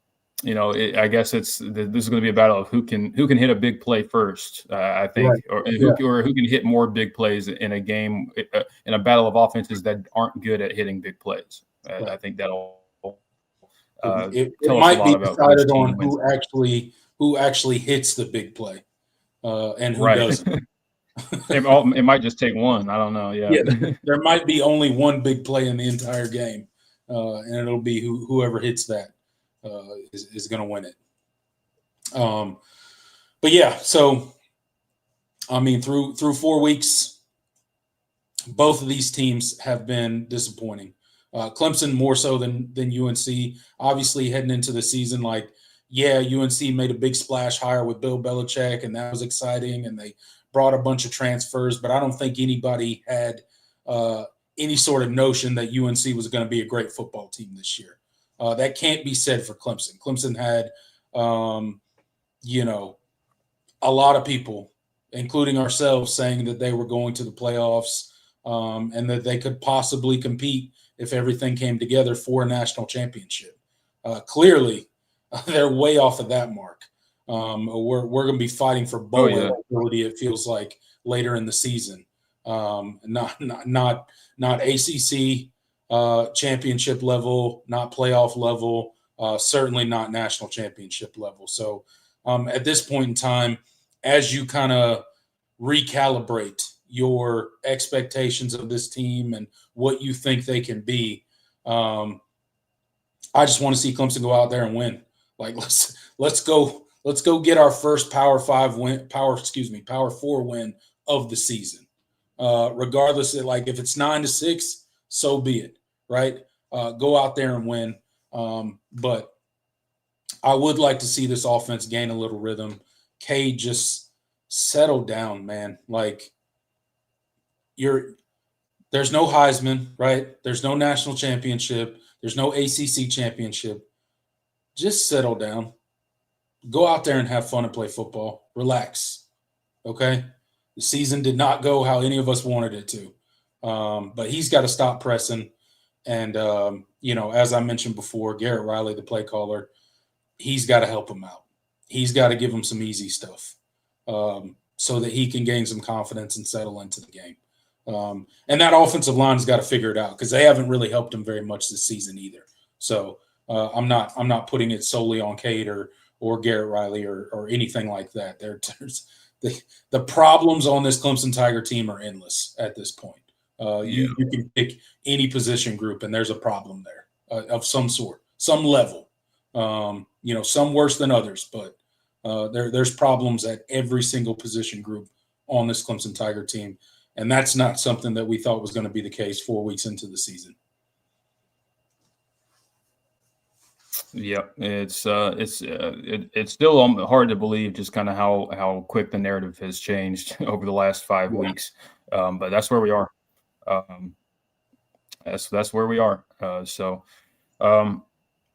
guess this is going to be a battle of who can hit a big play first. I think, right. or who can hit more big plays in a game, in a battle of offenses that aren't good at hitting big plays. Right. I think that'll. It might be decided on who actually hits the big play, and who doesn't. It might just take one. I don't know. Yeah, there might be only one big play in the entire game, and it'll be whoever hits that is going to win it. But yeah, so I mean, through 4 weeks, both of these teams have been disappointing. Clemson more so than UNC. Obviously, heading into the season, UNC made a big splash hire with Bill Belichick, and that was exciting, and they brought a bunch of transfers, but I don't think anybody had any sort of notion that UNC was going to be a great football team this year. That can't be said for Clemson. Clemson had, a lot of people, including ourselves, saying that they were going to the playoffs and that they could possibly compete if everything came together for a national championship. Clearly, they're way off of that mark. We're going to be fighting for bowl eligibility, it feels like, later in the season. Not ACC championship level, not playoff level, certainly not national championship level. So at this point in time, as you kind of recalibrate your expectations of this team and what you think they can be, I just want to see Clemson go out there and win. Let's go Let's go get our first Power 4 win of the season. Regardless of, like, if it's 9-6, so be it, right? Go out there and win. But I would like to see this offense gain a little rhythm. Cade, just settle down, man. Like, there's no Heisman, right? There's no national championship. There's no ACC championship. Just settle down. Go out there and have fun and play football. Relax, okay? The season did not go how any of us wanted it to. But he's got to stop pressing. And, as I mentioned before, Garrett Riley, the play caller, he's got to help him out. He's got to give him some easy stuff so that he can gain some confidence and settle into the game. And that offensive line has got to figure it out because they haven't really helped him very much this season either. So I'm not putting it solely on Cade or Garrett Riley or anything like that. There's the problems on this Clemson Tiger team are endless at this point. You can pick any position group and there's a problem there of some sort, some level. Some worse than others, but there's problems at every single position group on this Clemson Tiger team. And that's not something that we thought was going to be the case 4 weeks into the season. Yeah, it's still hard to believe just kind of how quick the narrative has changed over the last 5 weeks. But that's where we are. That's where we are.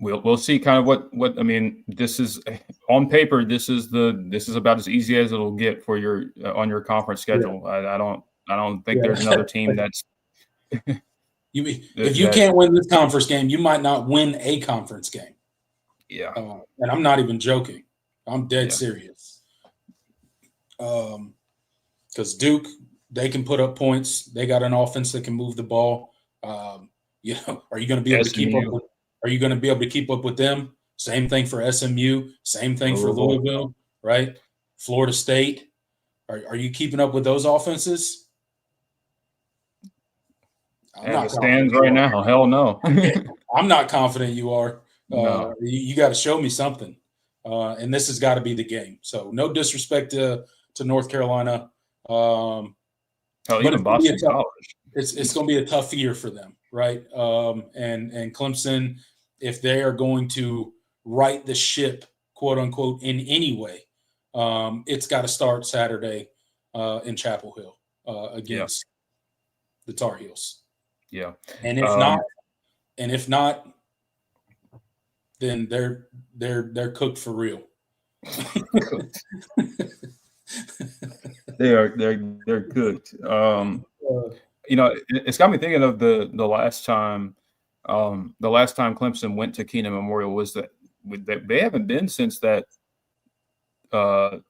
We'll see kind of what I mean. This is on paper. This is about as easy as it'll get for your on your conference schedule. Yeah. I don't think there's another team that's. If you can't win this conference game, you might not win a conference game. Yeah, and I'm not even joking. I'm dead serious. Because Duke, they can put up points. They got an offense that can move the ball. Are you going to be able to keep up with? Are you going to be able to keep up with them? Same thing for SMU. Same thing for Louisville, right? Florida State. Are you keeping up with those offenses? As it stands right now, hell no. I'm not confident you are. No. You got to show me something, and this has got to be the game. So no disrespect to North Carolina, but even Boston College. It's going to be a tough year for them, right? And Clemson, if they are going to right the ship, quote unquote, in any way, it's got to start Saturday in Chapel Hill against the Tar Heels. Yeah, and if not, then they're cooked for real. They're cooked. It's got me thinking of the last time Clemson went to Keenan Memorial was that they haven't been since that Sam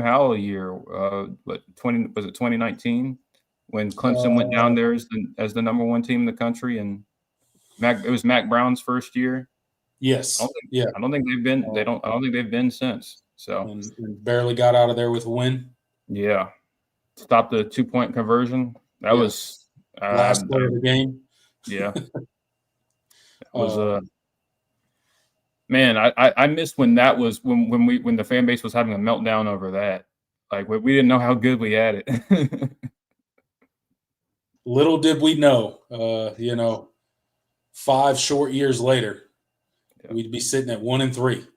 Howell year. Was it 2019 when Clemson went down there as the number one team in the country, and it was Mac Brown's first year. Yes. I don't think they've been. I don't think they've been since. So and barely got out of there with a win. Yeah. Stopped the 2-point conversion. That was last play of the game. Yeah. It was man, I missed when that was when the fan base was having a meltdown over that. Like we didn't know how good we had it. Little did we know, 5 short years later, we'd be sitting at 1-3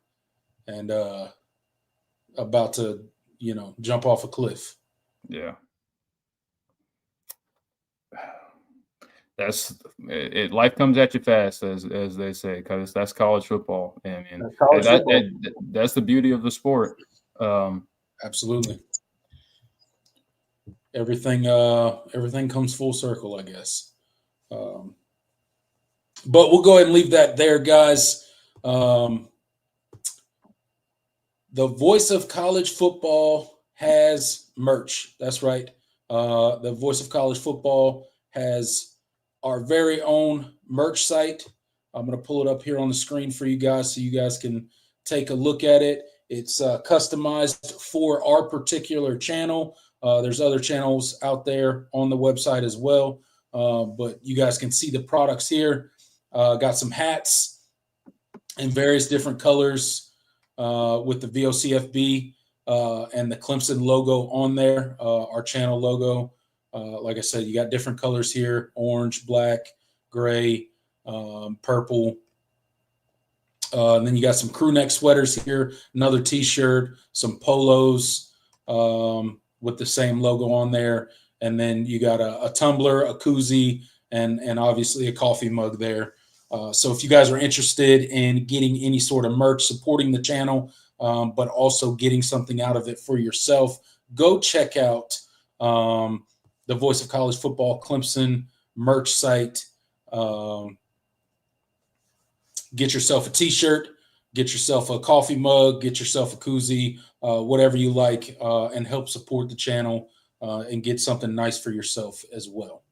and about to, jump off a cliff. Yeah. That's it. Life comes at you fast, as they say, because that's college football. I mean, that's the beauty of the sport. Absolutely. Everything comes full circle, I guess. But we'll go ahead and leave that there, guys. The Voice of College Football has merch. That's right. The Voice of College Football has our very own merch site. I'm going to pull it up here on the screen for you guys so you guys can take a look at it. It's customized for our particular channel. There's other channels out there on the website as well, but you guys can see the products here. Got some hats in various different colors. with the VOCFB and the Clemson logo on there, our channel logo. Like I said, you got different colors here: orange, black, gray, purple. And then you got some crew neck sweaters here, another T-shirt, some polos with the same logo on there. And then you got a tumbler, a koozie, and obviously a coffee mug there. So if you guys are interested in getting any sort of merch, supporting the channel, but also getting something out of it for yourself, go check out the Voice of College Football Clemson merch site. Get yourself a T-shirt, get yourself a coffee mug, get yourself a koozie, whatever you like, and help support the channel and get something nice for yourself as well.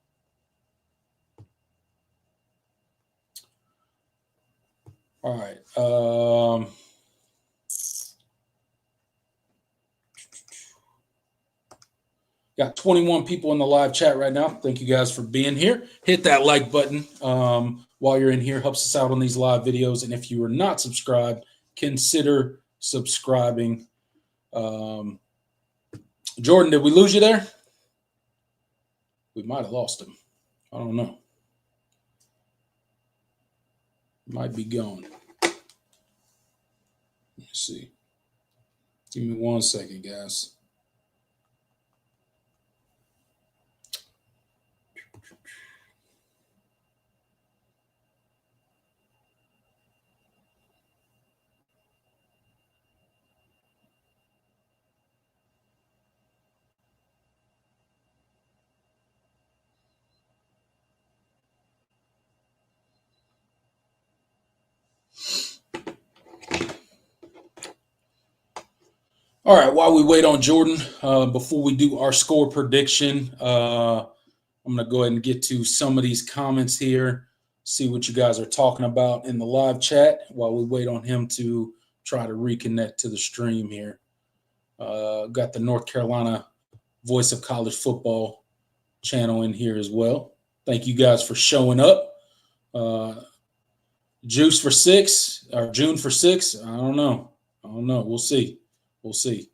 All right. Got 21 people in the live chat right now. Thank you guys for being here. Hit that like button while you're in here. Helps us out on these live videos. And if you are not subscribed, consider subscribing. Jordan, did we lose you there? We might have lost him. I don't know. Might be gone. Let me see. Give me 1 second, guys. All right, while we wait on Jordan, before we do our score prediction, I'm going to go ahead and get to some of these comments here, see what you guys are talking about in the live chat while we wait on him to try to reconnect to the stream here. Got the North Carolina Voice of College Football channel in here as well. Thank you guys for showing up. Juice for 6 or June for 6. I don't know. We'll see. We'll see.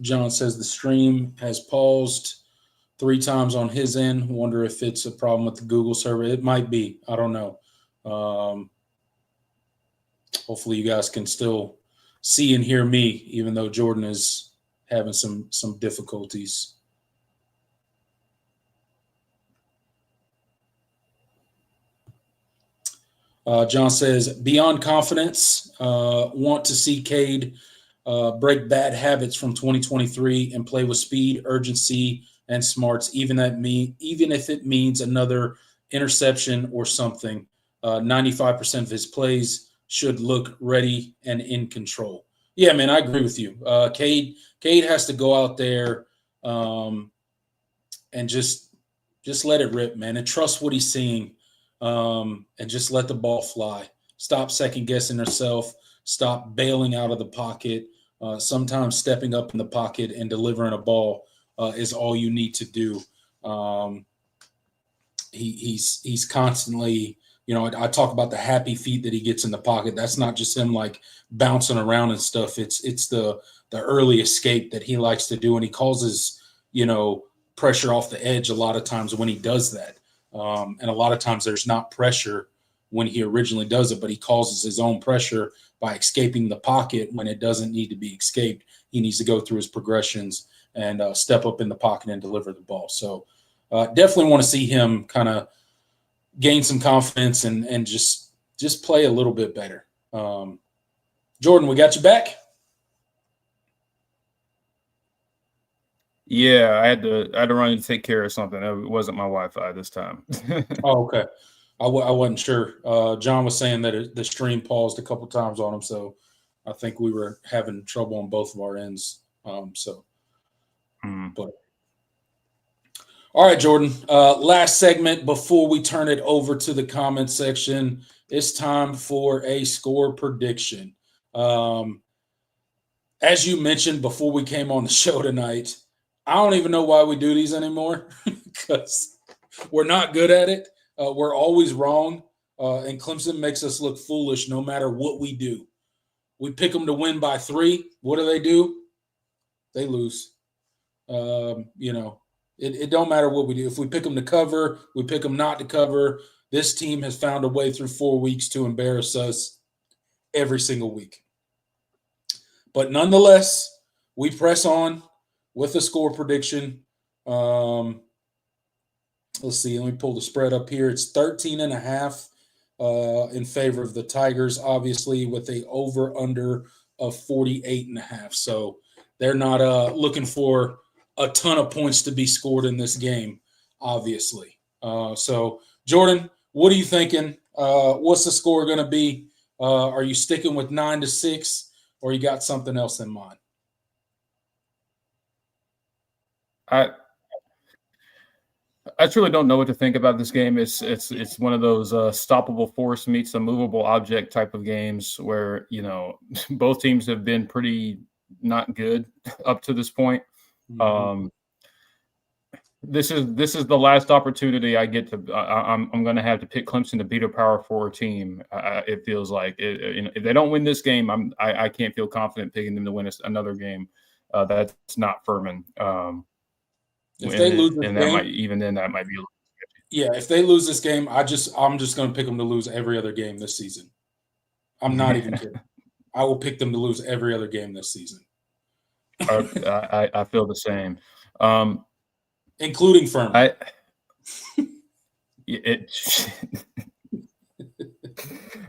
John says the stream has paused 3 times on his end. Wonder if it's a problem with the Google server. It might be. I don't know. Hopefully you guys can still see and hear me, even though Jordan is having some difficulties. John says, beyond confidence, want to see Cade break bad habits from 2023 and play with speed, urgency, and smarts, even if it means another interception or something. 95% of his plays should look ready and in control. Yeah, man, I agree with you. Cade has to go out there and just let it rip, man, and trust what he's seeing, and just let the ball fly. Stop second-guessing yourself. Stop bailing out of the pocket. Sometimes stepping up in the pocket and delivering a ball is all you need to do. He's constantly, I talk about the happy feet that he gets in the pocket. That's not just him like bouncing around and stuff. It's the early escape that he likes to do, and he causes pressure off the edge a lot of times when he does that. And a lot of times there's not pressure when he originally does it, but he causes his own pressure by escaping the pocket when it doesn't need to be escaped. He needs to go through his progressions and step up in the pocket and deliver the ball. So definitely want to see him kind of gain some confidence and just play a little bit better. Jordan, we got you back? Yeah, I had to run and take care of something. It wasn't my Wi-Fi this time. Oh, okay. I wasn't sure. John was saying that the stream paused a couple times on him, so I think we were having trouble on both of our ends. But all right, Jordan. Last segment before we turn it over to the comment section. It's time for a score prediction. as you mentioned before we came on the show tonight, I don't even know why we do these anymore because we're not good at it. We're always wrong, and Clemson makes us look foolish no matter what we do. We pick them to win by 3. What do? They lose. It don't matter what we do. If we pick them to cover, we pick them not to cover. This team has found a way through 4 weeks to embarrass us every single week. But nonetheless, we press on with a score prediction. Let's see. Let me pull the spread up here. It's 13.5 in favor of the Tigers, obviously, with a over-under of 48.5. So they're not looking for a ton of points to be scored in this game, obviously. So, Jordan, what are you thinking? What's the score going to be? Are you sticking with 9-6, or you got something else in mind? I truly don't know what to think about this game. It's one of those stoppable force meets a movable object type of games where, both teams have been pretty not good up to this point. Mm-hmm. This is the last opportunity I get to. I'm going to have to pick Clemson to beat a Power 4 team. It feels like if they don't win this game, I can't feel confident picking them to win another game. That's not Furman. If they lose this game, that might be a little sketchy. Yeah, if they lose this game, I'm just going to pick them to lose every other game this season. I'm not even kidding. I will pick them to lose every other game this season. I feel the same. Including Furman.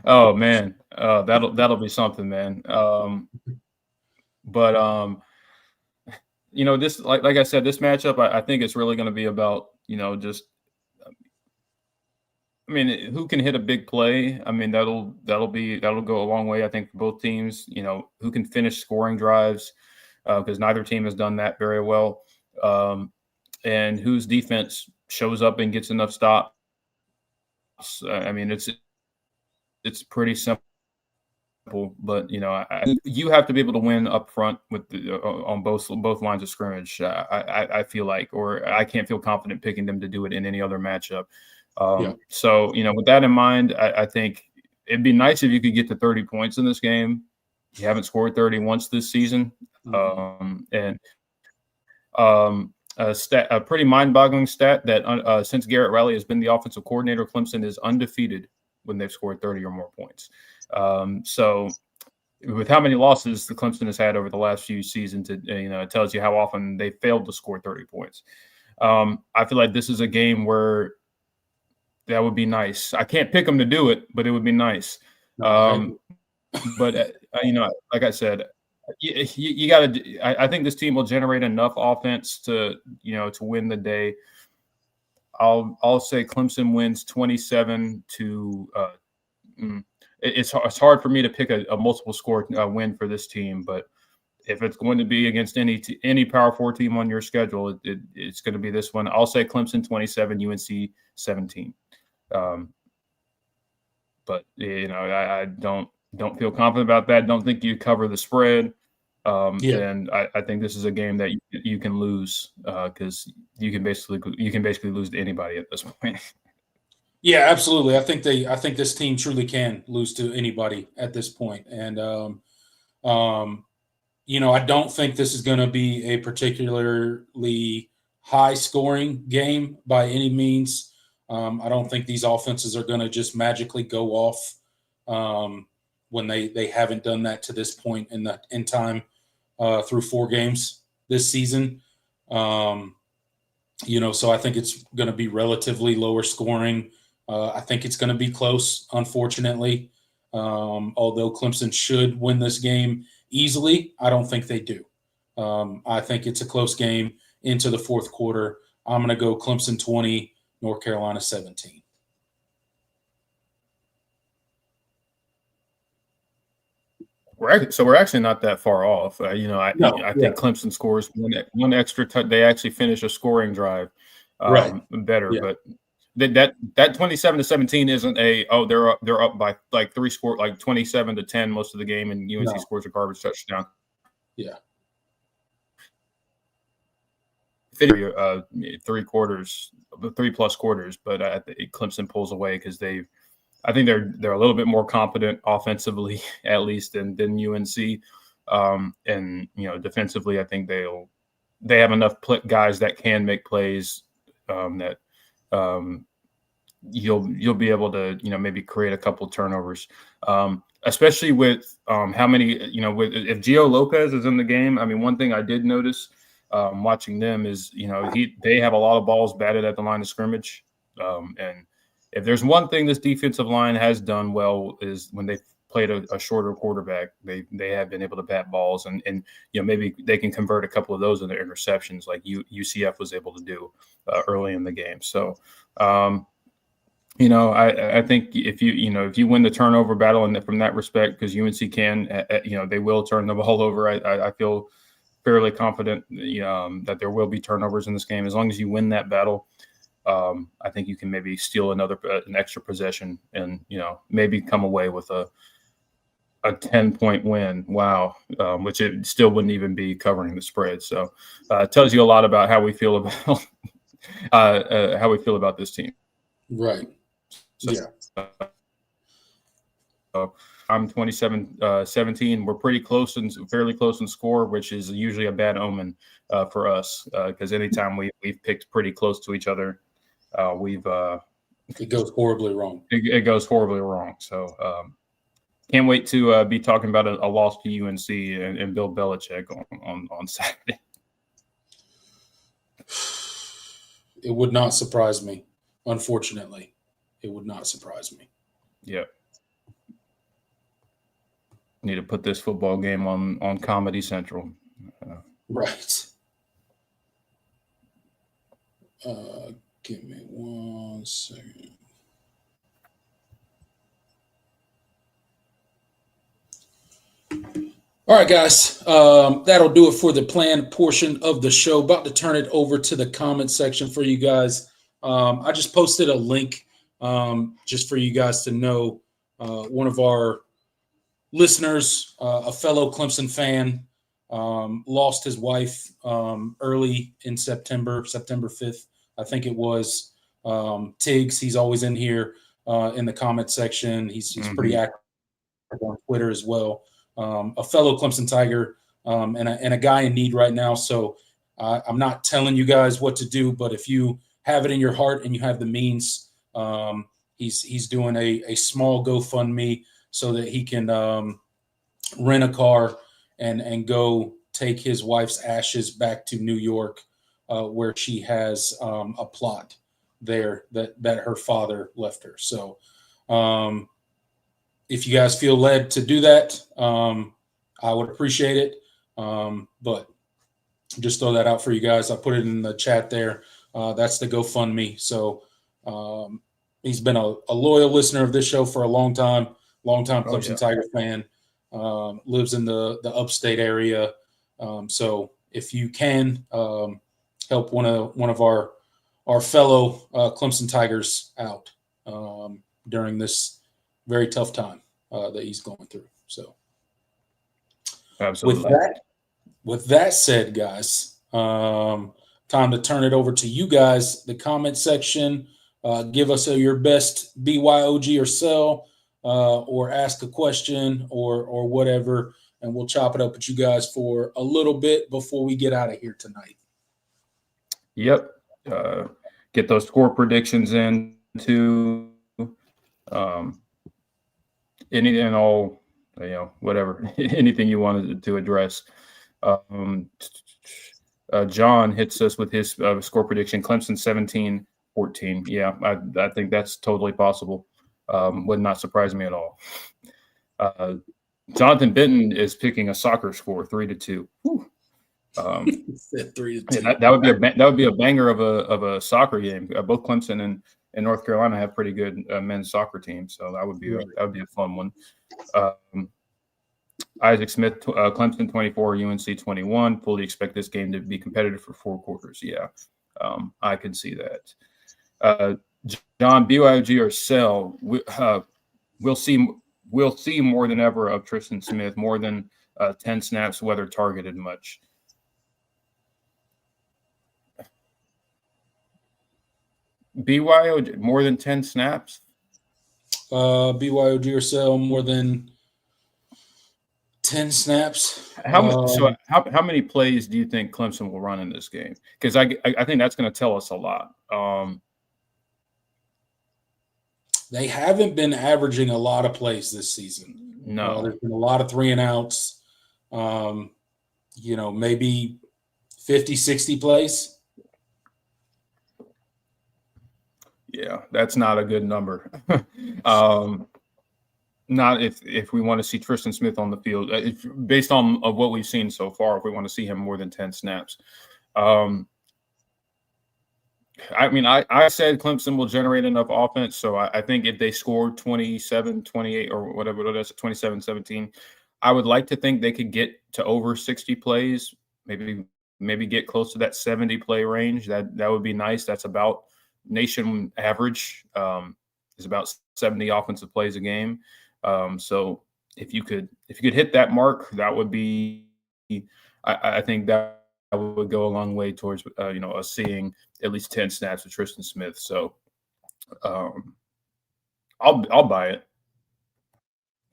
Oh man, that'll be something, man. This like I said, this matchup, I think it's really going to be about who can hit a big play. I mean, that'll go a long way, I think, for both teams. Who can finish scoring drives, because neither team has done that very well. And whose defense shows up and gets enough stops. I mean, it's pretty simple, but you have to be able to win up front with on both lines of scrimmage. I feel like, or I can't feel confident picking them to do it in any other matchup. So with that in mind, I think it'd be nice if you could get to 30 points in this game. You haven't scored 30 once this season, a pretty mind-boggling stat that since Garrett Riley has been the offensive coordinator, Clemson is undefeated when they've scored 30 or more points. So with how many losses the Clemson has had over the last few seasons, it tells you how often they failed to score 30 points. I feel like this is a game where that would be nice. I can't pick them to do it, but it would be nice. But like I said, you got to. I think this team will generate enough offense to win the day. I'll say Clemson wins 27 to. It's hard for me to pick a multiple score win for this team, but if it's going to be against any Power 4 team on your schedule, it's going to be this one. I'll say Clemson 27, UNC 17. But I don't feel confident about that. Don't think you cover the spread. And I think this is a game that you can lose because you can basically lose to anybody at this point. Yeah, absolutely. I think this team truly can lose to anybody at this point. And I don't think this is going to be a particularly high scoring game by any means. I don't think these offenses are going to just magically go off when they haven't done that to this point in time through 4 games this season. So I think it's going to be relatively lower scoring. I think it's going to be close, unfortunately. Although Clemson should win this game easily, I don't think they do. I think it's a close game into the fourth quarter. I'm going to go Clemson 20, North Carolina 17. We're actually not that far off. I think Clemson scores one extra touch. They actually finish a scoring drive better, but that 27-17 isn't they're up by like 3 score, like 27-10 most of the game, and UNC scores a garbage touchdown. Yeah. 3 quarters, 3+ quarters, but Clemson pulls away because I think they're a little bit more competent offensively, at least than UNC, and defensively, I think they have enough guys that can make plays that you'll be able to maybe create a couple turnovers, especially with how many if Gio Lopez is in the game. I mean, one thing I did notice watching them is they have a lot of balls batted at the line of scrimmage, and if there's one thing this defensive line has done well is when they played a shorter quarterback, they have been able to bat balls, and maybe they can convert a couple of those into interceptions like UCF was able to do early in the game. So I think if you win the turnover battle and from that respect, because UNC can, they will turn the ball over. I feel fairly confident that there will be turnovers in this game. As long as you win that battle, I think you can maybe steal an extra possession and maybe come away with a 10-point win. Wow, which it still wouldn't even be covering the spread. So it tells you a lot about how we feel about this team. Right. So, yeah. I'm 27-17. We're pretty close and fairly close in score, which is usually a bad omen for us because anytime we've picked pretty close to each other, it goes horribly wrong. It goes horribly wrong. So can't wait to be talking about a loss to UNC and Bill Belichick on Saturday. It would not surprise me, unfortunately. It would not surprise me. Yeah. Need to put this football game on Comedy Central. Right. Give me 1 second. All right, guys. That'll do it for the planned portion of the show. About to turn it over to the comment section for you guys. I just posted a link just for you guys to know. One of our listeners, a fellow Clemson fan, lost his wife early in September 5th, I think it was. Tiggs, he's always in here in the comment section. He's pretty active on Twitter as well. A fellow Clemson Tiger and a guy in need right now. So I'm not telling you guys what to do, but if you have it in your heart and you have the means, he's doing a small GoFundMe so that he can rent a car and go take his wife's ashes back to New York, where she has a plot there that her father left her. So if you guys feel led to do that, I would appreciate it. But just throw that out for you guys. I put it in the chat there. That's the GoFundMe. So he's been a loyal listener of this show for a long time Clemson Tiger fan. Lives in the upstate area. So if you can help one of our fellow Clemson Tigers out during this very tough time that he's going through. So absolutely. With that said, guys, time to turn it over to you guys, the comment section. Give us your best BYOG or sell, or ask a question or whatever, and we'll chop it up with you guys for a little bit before we get out of here tonight. Yep. Get those score predictions in too. Any and all, whatever, anything you wanted to address. John hits us with his score prediction, Clemson 17-14. Yeah, I think that's totally possible. Would not surprise me at all. Jonathan Benton is picking a soccer score, 3-2. 3-2. That would be a banger of a soccer game. Both Clemson and North Carolina have pretty good men's soccer teams, so that would be a fun one. Isaac Smith, Clemson 24, UNC 21. Fully expect this game to be competitive for 4 quarters. Yeah, I can see that. John, BYOG or sell? We'll see more than ever of Tristan Smith, more than 10 snaps, whether targeted much. BYO more than 10 snaps? BYOG or sell more than 10 snaps. How many plays do you think Clemson will run in this game? Because I think that's going to tell us a lot. They haven't been averaging a lot of plays this season. No. There's been a lot of 3 and outs. Maybe 50, 60 plays. Yeah, that's not a good number. Not if we want to see Tristan Smith on the field, based on what we've seen so far. If we want to see him more than 10 snaps, I said Clemson will generate enough offense. So I think if they score 27, 28, or whatever it is, 27, 17, I would like to think they could get to over 60 plays, maybe get close to that 70 play range. That would be nice. That's about nation average, is about 70 offensive plays a game. So if you could hit that mark, that would be, I think that would go a long way towards, us seeing at least 10 snaps with Tristan Smith. So, I'll buy it.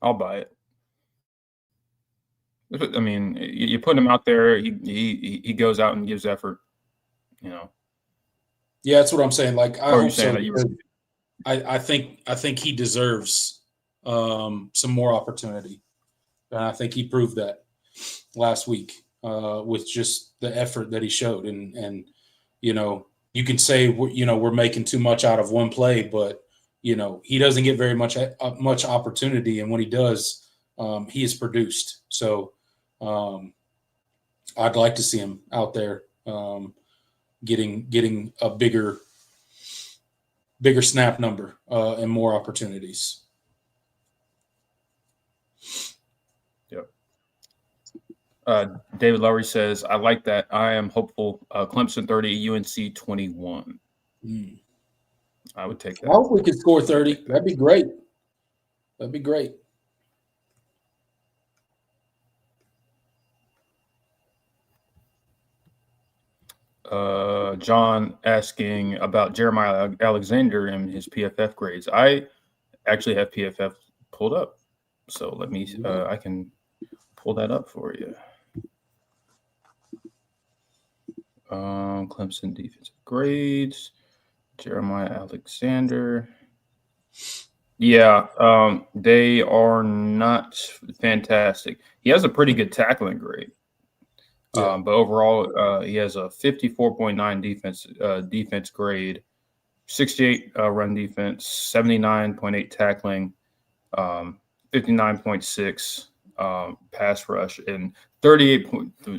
I'll buy it. I mean, you put him out there, he goes out and gives effort, Yeah, that's what I'm saying. Like, I hope so. I think he deserves some more opportunity. And I think he proved that last week with just the effort that he showed. And you can say, we're making too much out of one play, but, he doesn't get very much opportunity. And when he does, he is produced. So I'd like to see him out there getting a bigger snap number and more opportunities. Yep. David Lowry says, I like that. I am hopeful. Clemson 30, UNC 21. I would take that. I hope we could score 30. That'd be great. That'd be great. John asking about Jeremiah Alexander and his PFF grades. I actually have PFF pulled up, so let me. I can pull that up for you. Clemson defensive grades. Jeremiah Alexander. Yeah, they are not fantastic. He has a pretty good tackling grade. Yeah. But overall, he has a 54.9 defense grade, 68 run defense, 79.8 tackling, 59.6 pass rush, and 38.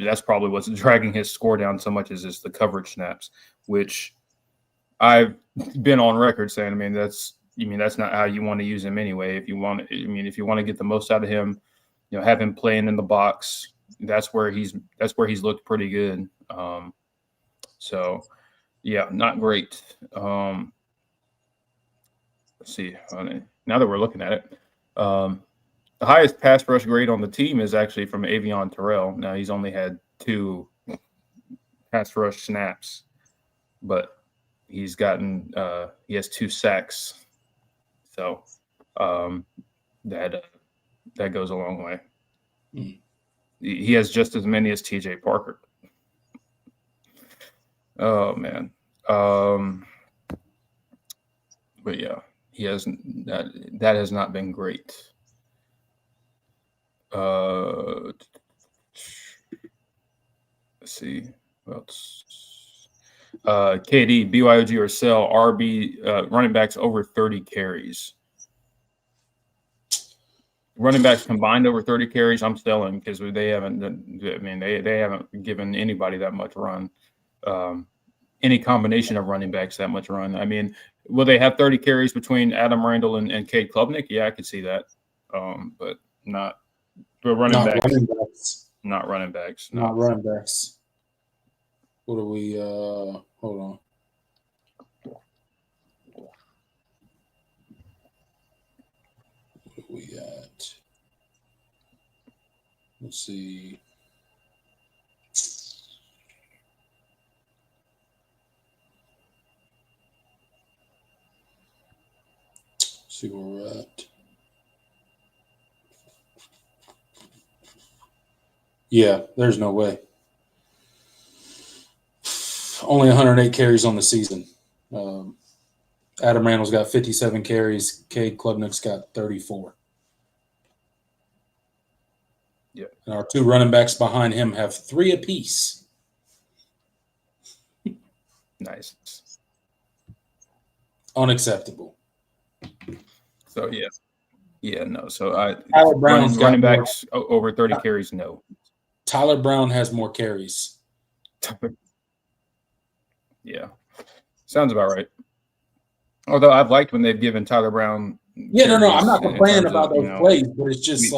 That's probably what's dragging his score down so much is the coverage snaps, which I've been on record saying, that's not how you want to use him anyway. If you want to get the most out of him, have him playing in the box. That's where he's looked pretty good. So yeah, not great. Let's see. Now that we're looking at it, the highest pass rush grade on the team is actually from Avion Terrell. Now he's only had 2 pass rush snaps, but he's gotten he has 2 sacks. So that goes a long way. He has just as many as TJ Parker. Oh man. But yeah, he hasn't. That has not been great. Let's see. What else? KD, BYOG, or sell RB running backs over 30 carries. Running backs combined over 30 carries, I'm selling because they haven't. They haven't given anybody that much run. Any combination of running backs that much run. Will they have 30 carries between Adam Randall and Cade Klubnik? Yeah, I could see that. But not running backs. Not running backs. No. Not running backs. What do we? Hold on. What we got? Let's see. See where we're at. Yeah, there's no way. Only 108 carries on the season. Adam Randall's got 57 carries. Cade Klubnik's got 34. Yeah. And our two running backs behind him have 3 apiece. Nice. Unacceptable. So, yeah. Yeah, no. So, Tyler Brown's running got backs over 30 carries, no. Tyler Brown has more carries. Yeah. Sounds about right. Although I've liked when they've given Tyler Brown. Yeah, no, I'm not complaining about those plays, but it's just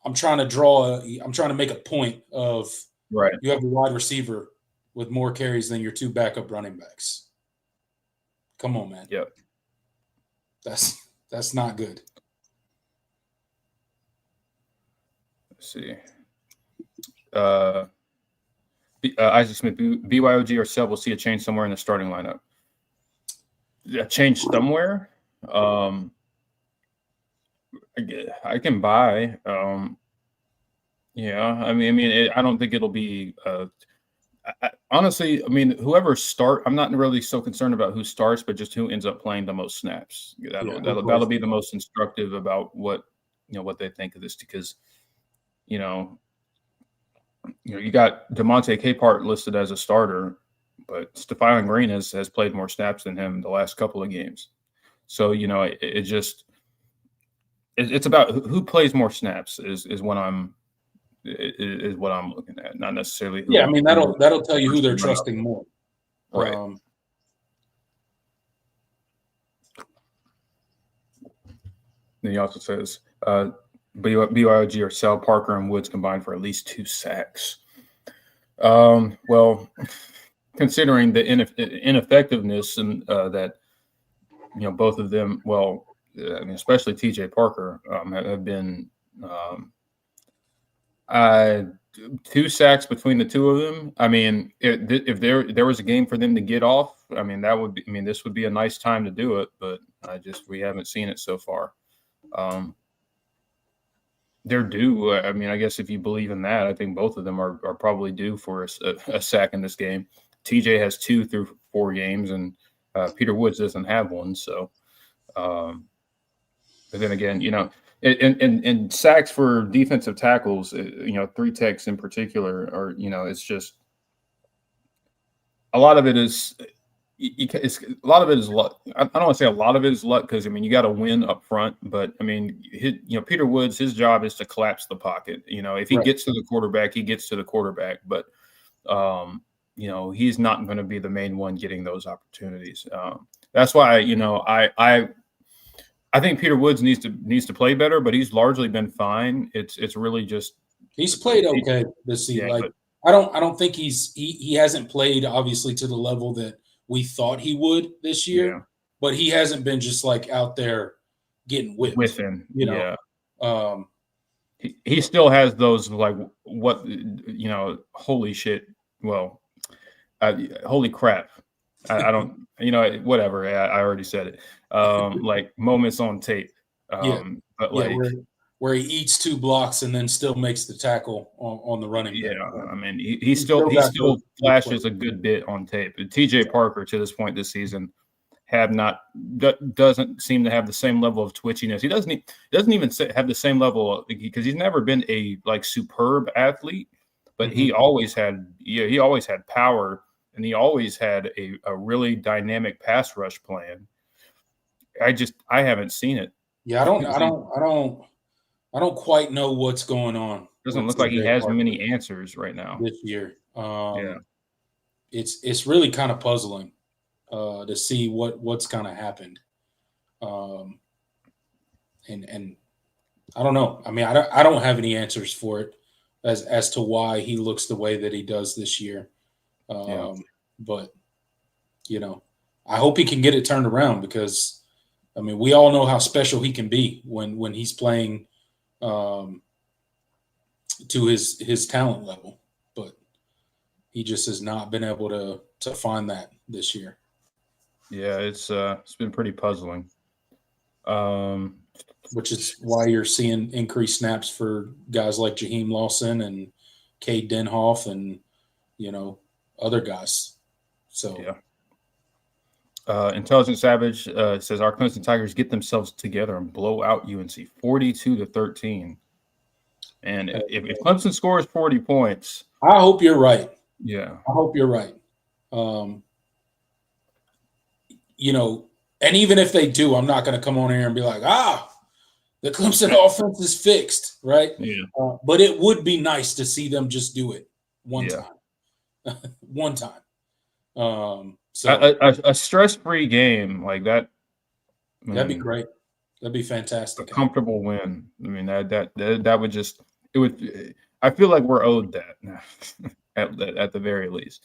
I'm trying to make a point of right. You have a wide receiver with more carries than your 2 backup running backs. Come on, man. Yep. That's not good. Let's see. Isaac Smith, BYOG or Seb will see a change somewhere in the starting lineup. A change somewhere? I can buy. Yeah, I don't think it'll be. Honestly, whoever I'm not really so concerned about who starts, but just who ends up playing the most snaps. That'll be the most instructive about what they think of this, because you got DeMonte Capehart listed as a starter, but Stephon Green has played more snaps than him the last couple of games. So it's about who plays more snaps is what I'm looking at, not necessarily who. Yeah, that'll tell you who they're trusting more. Right. Then he also says BYOG or Sal, Parker, and Woods combined for at least 2 sacks. Well, considering the ineffectiveness and that both of them, especially TJ Parker, have been 2 sacks between the two of them. If there was a game for them to get off, this would be a nice time to do it, but we haven't seen it so far. They're due. I guess if you believe in that, I think both of them are probably due for a sack in this game. TJ has 2 through 4 games, and Peter Woods doesn't have one. So, but then again, and sacks for defensive tackles, 3 techs in particular, or it's just a lot of it is. A lot of it is luck. I don't want to say a lot of it is luck, because you got to win up front. But Peter Woods, his job is to collapse the pocket. If he gets to the quarterback, he gets to the quarterback. But he's not going to be the main one getting those opportunities. That's why I think Peter Woods needs to play better, but he's largely been fine. It's really just he's played okay this season. Yeah, I don't think he hasn't played obviously to the level that we thought he would this year, but he hasn't been just out there getting whipped. Whiffing, Yeah. He still has those holy shit. Well, holy crap. I don't, whatever. I already said it. Moments on tape. But where he eats 2 blocks and then still makes the tackle on the running back. Yeah, he still flashes a good bit on tape. TJ Parker, to this point this season, doesn't seem to have the same level of twitchiness. He doesn't even have the same level, because he's never been a superb athlete, but he always had power, and he always had a really dynamic pass rush plan. I haven't seen it. Yeah, I don't quite know what's going on. Doesn't look like he has many answers right now this year. It's really kind of puzzling to see what's kind of happened. And I don't know. I don't have any answers for it as to why he looks the way that he does this year. But I hope he can get it turned around, because we all know how special he can be when he's playing to his talent level, but he just has not been able to find that this year. Yeah, it's been pretty puzzling. Which is why you're seeing increased snaps for guys like Jaheim Lawson and Cade Denhoff and other guys. So yeah. Intelligent Savage says our Clemson Tigers get themselves together and blow out UNC 42-13. And if Clemson scores 40 points, I hope you're right. Yeah, I hope you're right. And even if they do, I'm not going to come on here and be like, the Clemson offense is fixed, right? Yeah. But it would be nice to see them just do it one time. One time. So a stress-free game like that. That'd be great. That'd be fantastic. A comfortable win. I mean, that would just – it would – I feel like we're owed that at the very least.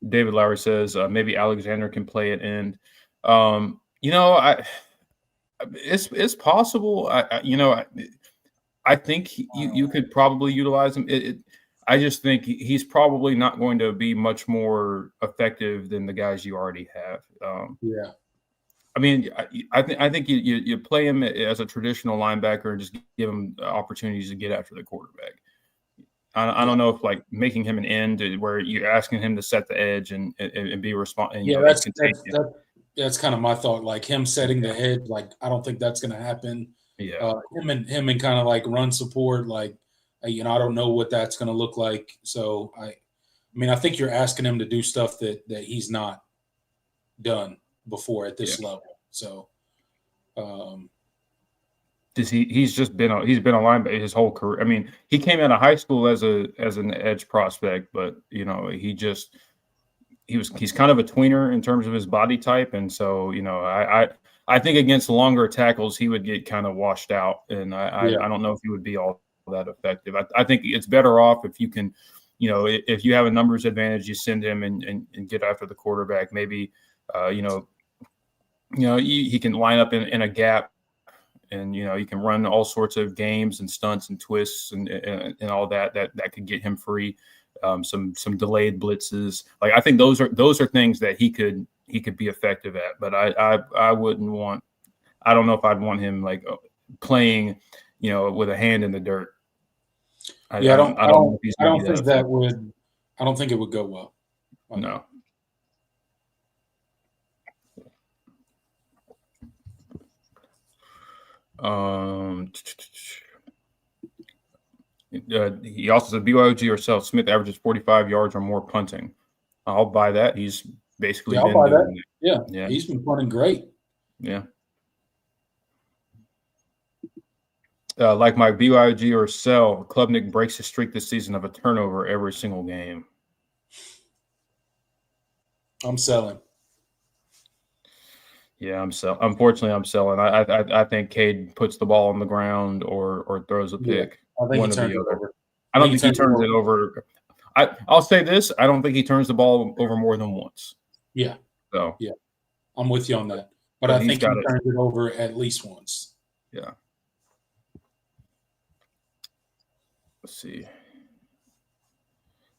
David Lowry says maybe Alexander can play it end. It's possible. I think you could probably utilize him. I just think he's probably not going to be much more effective than the guys you already have. Yeah. I mean, I think you play him as a traditional linebacker and just give him opportunities to get after the quarterback. I don't know if like making him an end where you're asking him to set the edge and be responsible. Yeah, that's kind of my thought. Like him setting the edge, like I don't think that's going to happen. Yeah, him and kind of like run support, like I don't know what that's going to look like. So I think you're asking him to do stuff that he's not done before at this level. So, he's been a linebacker his whole career. I mean, he came out of high school as an edge prospect, but he's kind of a tweener in terms of his body type, and so I think against longer tackles he would get kind of washed out, and I don't know if he would be all that effective. I think it's better off if you can, if you have a numbers advantage, you send him and get after the quarterback. Maybe he can line up in a gap. And you can run all sorts of games and stunts and twists and all that could get him free. Some delayed blitzes. Like I think those are things that he could be effective at. But I wouldn't want. I don't know if I'd want him like playing, with a hand in the dirt. I don't think it would go well. No. He also said BYOG yourself. Smith averages 45 yards or more punting. I'll buy that. He's basically been doing that. Yeah, he's been punting great. Yeah. Like my BYOG or sell, Klubnik breaks his streak this season of a turnover every single game. I'm selling. Yeah, Unfortunately, I'm selling. I think Cade puts the ball on the ground or throws a pick. I think he turns it over. I don't think he turns it over. I'll say this: I don't think he turns the ball over more than once. Yeah. So yeah, I'm with you on that. But I think he turns it over at least once. Yeah. Let's see.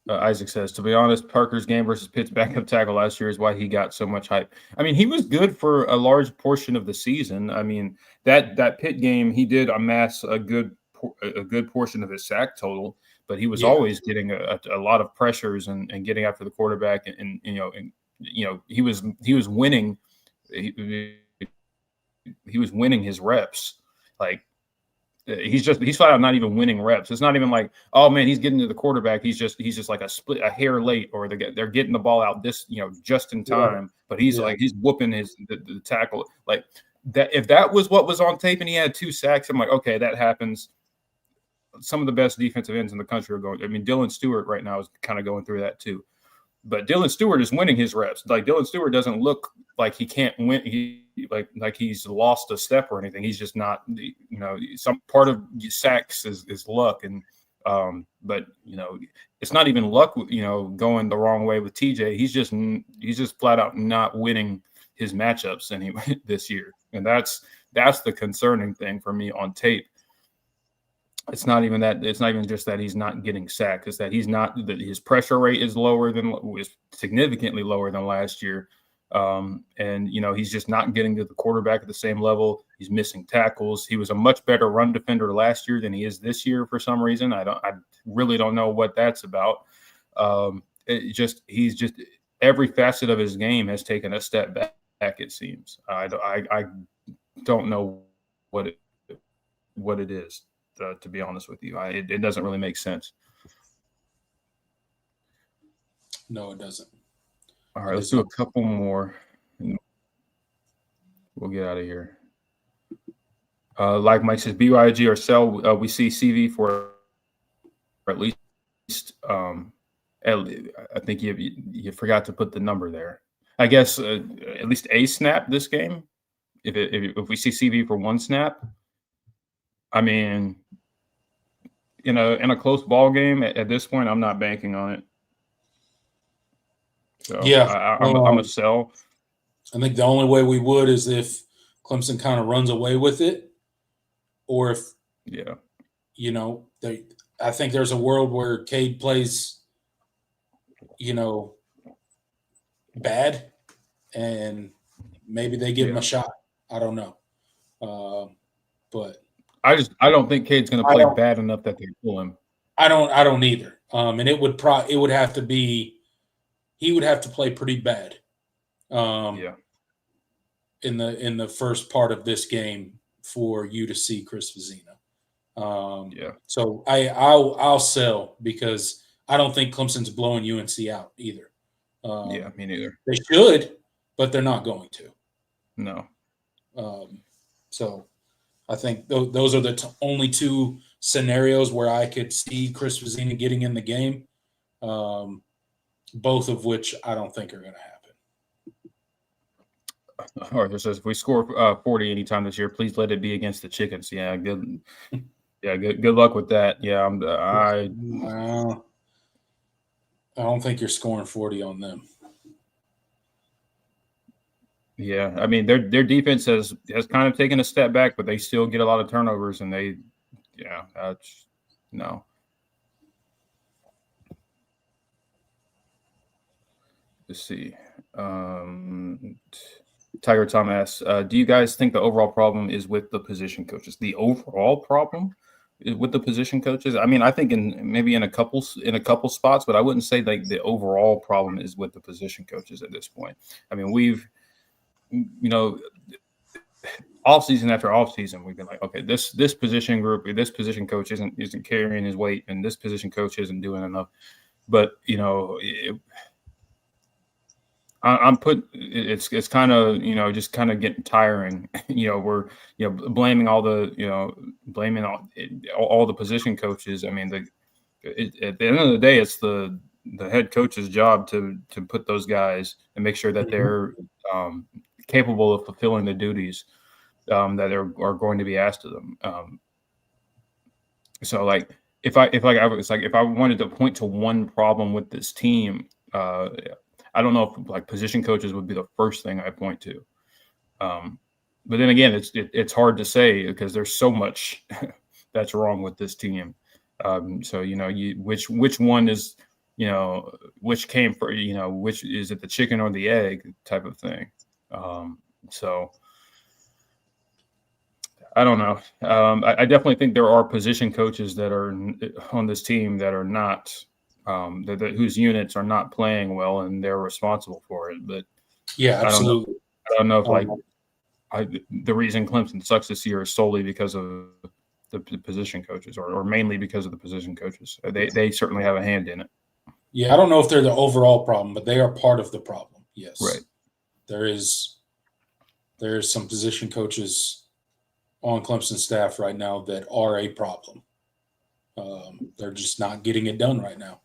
Isaac says, to be honest, Parker's game versus Pitt's backup tackle last year is why he got so much hype. I mean, he was good for a large portion of the season. I mean, that Pitt game, he did amass a good portion of his sack total, but he was always getting a lot of pressures and getting after the quarterback, and he was winning. He was winning his reps. Like he's flat out not even winning reps. It's not even like, oh man, he's getting to the quarterback. He's just like a hair late, or they're getting the ball out just in time. Yeah. But he's whooping the tackle like that. If that was what was on tape and he had 2 sacks, I'm like, okay, that happens. Some of the best defensive ends in the country are going. I mean, Dylan Stewart right now is kind of going through that too. But Dylan Stewart is winning his reps. Like Dylan Stewart doesn't look like he can't win. Like he's lost a step or anything. He's just not. Some part of sacks is luck, and but it's not even luck. Going the wrong way with TJ. He's just flat out not winning his matchups anyway this year, and that's the concerning thing for me on tape. it's not even that. It's not even just that he's not getting sacked. It's that that his pressure rate is significantly lower than last year. And he's just not getting to the quarterback at the same level. He's missing tackles. He was a much better run defender last year than he is this year for some reason. I really don't know what that's about. He's just every facet of his game has taken a step back. It seems. I don't know what it is. To be honest with you, it doesn't really make sense. No, it doesn't. All right, let's do a couple more. We'll get out of here. Like Mike says, BYG or sell. We see CV for at least. I think you forgot to put the number there. I guess at least a snap this game. If we see CV for one snap, I mean, in a close ball game at this point, I'm not banking on it. So yeah, I'm a sell. I think the only way we would is if Clemson kind of runs away with it, or if I think there's a world where Cade plays, bad, and maybe they give him a shot. I don't know, but I don't think Cade's going to play bad enough that they pull him. I don't either. And it would have to be, he would have to play pretty bad. In the first part of this game for you to see Chris Vizina. So I'll sell because I don't think Clemson's blowing UNC out either. Me neither. They should, but they're not going to. No. So I think those are the only two scenarios where I could see Chris Vizina getting in the game, both of which I don't think are going to happen. Arthur says, if we score 40 anytime this year, please let it be against the Chickens. Yeah, good. Yeah, good luck with that. Yeah, I don't think you're scoring 40 on them. Yeah, I mean their defense has kind of taken a step back, but they still get a lot of turnovers, and that's no. Let's see. Tiger Tom asks, do you guys think the overall problem is with the position coaches? The overall problem is with the position coaches? I mean, I think in a couple spots, but I wouldn't say like the overall problem is with the position coaches at this point. I mean, we've off season after off season, we've been like, okay, this position group, this position coach isn't carrying his weight, and this position coach isn't doing enough. But it's kind of just kind of getting tiring. We're blaming all the all the position coaches. I mean, at the end of the day, it's the head coach's job to put those guys and make sure that they're capable of fulfilling the duties that are going to be asked of them. So like if I wanted to point to one problem with this team, I don't know if like position coaches would be the first thing I point to. But then again, it's hard to say because there's so much that's wrong with this team. So which one is which came for which is it, the chicken or the egg type of thing. So I don't know. I definitely think there are position coaches that are on this team that are not whose units are not playing well, and they're responsible for it. But yeah, absolutely. I don't know if the reason Clemson sucks this year is solely because of the position coaches, or mainly because of the position coaches. They certainly have a hand in it. Yeah, I don't know if they're the overall problem, but they are part of the problem. Yes, right. There is some position coaches on Clemson staff right now that are a problem. They're just not getting it done right now.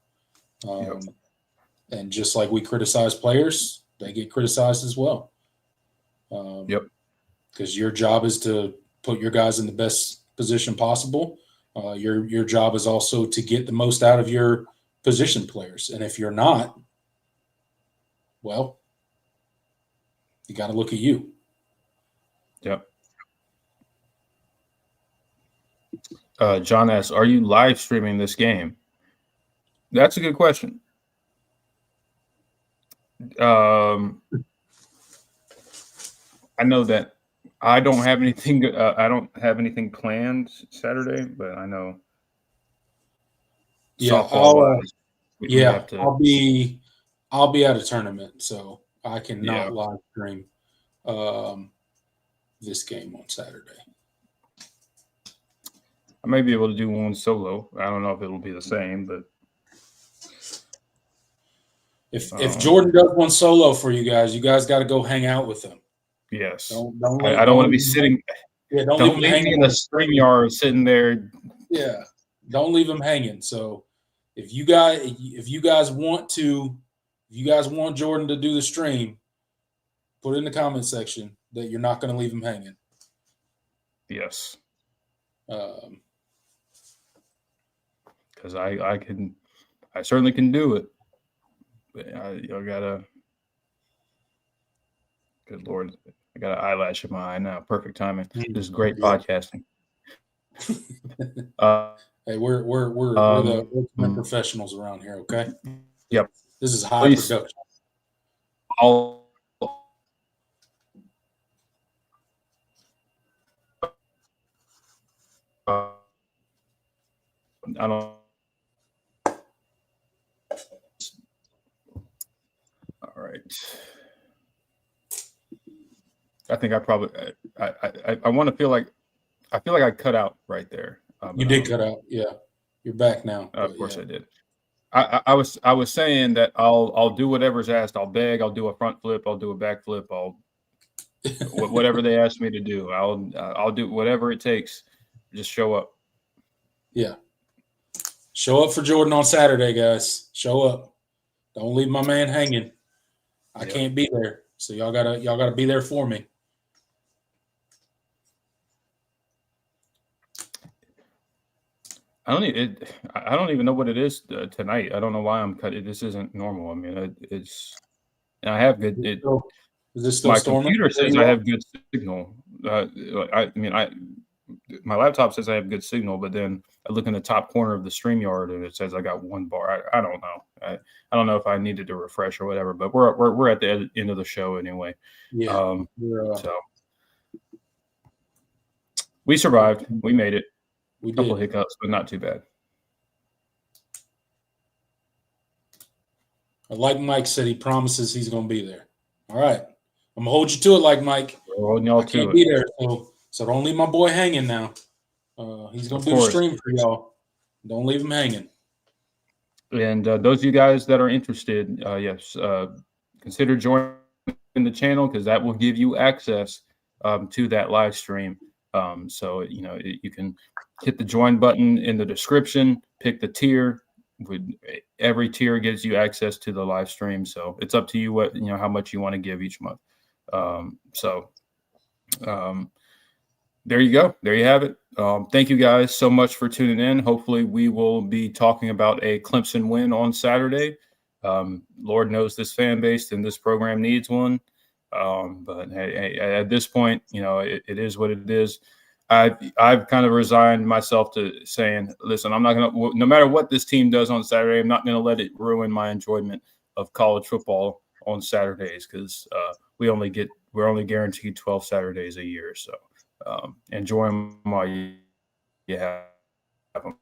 And just like we criticize players, they get criticized as well. Because your job is to put your guys in the best position possible. Your job is also to get the most out of your position players. And if you're not, well, you got to look at you. Yep. John asks, are you live streaming this game? That's a good question. I know that I don't have anything. I don't have anything planned Saturday, but I know softball wise, we have to. I'll be at a tournament, so I cannot Yeah. live stream this game on Saturday. I may be able to do one solo. I don't know if it'll be the same, but if Jordan does one solo for you guys got to go hang out with him. Yes. I don't want to be sitting. Yeah, don't leave me in the StreamYard sitting there. Yeah, don't leave him hanging. So if you guys want Jordan to do the stream, put it in the comment section that you're not going to leave him hanging. Yes. Because I certainly can do it. But I gotta. Good Lord, I got an eyelash in my eye now. Perfect timing. This is great podcasting. Hey, we're the professionals around here. Okay. Yep. This is high production. I don't. All right. I think I probably I want to feel like I cut out right there. You did cut out. Yeah, you're back now. Of course, I did. I was saying that I'll do whatever's asked. I'll beg. I'll do a front flip. I'll do a back flip. I'll whatever they ask me to do. I'll do whatever it takes. Just show up. Yeah. Show up for Jordan on Saturday, guys. Show up. Don't leave my man hanging. I can't be there, so y'all gotta be there for me. I don't even know what it is tonight. I don't know why I'm cutting. This isn't normal. I mean, I have good. Is this still my storming? Computer says I have good signal. My laptop says I have good signal, but then I look in the top corner of the StreamYard and it says I got one bar. I don't know. I don't know if I needed to refresh or whatever. But we're at the end of the show anyway. Yeah. So we survived. We made it. We a couple did. hiccups, but not too bad. Like Mike said, he promises he's going to be there. All right. I'm going to hold you to it like Mike. We're holding y'all I can't be there, so don't leave my boy hanging now. He's going to do the stream for y'all. Don't leave him hanging. And those of you guys that are interested, yes, consider joining the channel because that will give you access to that live stream. So, you can hit the join button in the description, pick the tier. Every tier gives you access to the live stream. So it's up to you how much you want to give each month. There you go. There you have it. Thank you guys so much for tuning in. Hopefully we will be talking about a Clemson win on Saturday. Lord knows this fan base and this program needs one. But hey, at this point, it is what it is. I've kind of resigned myself to saying, listen, I'm not going to, no matter what this team does on Saturday, I'm not going to let it ruin my enjoyment of college football on Saturdays because we're only guaranteed 12 Saturdays a year. So enjoy them while you have them.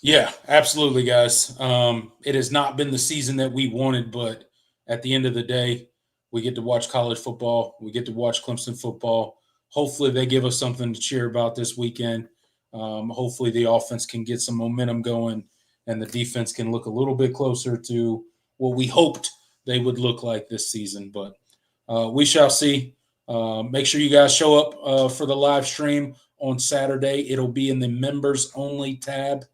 Yeah, absolutely, guys. It has not been the season that we wanted, but at the end of the day, we get to watch college football. We get to watch Clemson football. Hopefully they give us something to cheer about this weekend. Hopefully the offense can get some momentum going and the defense can look a little bit closer to what we hoped they would look like this season. But we shall see. Make sure you guys show up for the live stream on Saturday. It'll be in the members only tab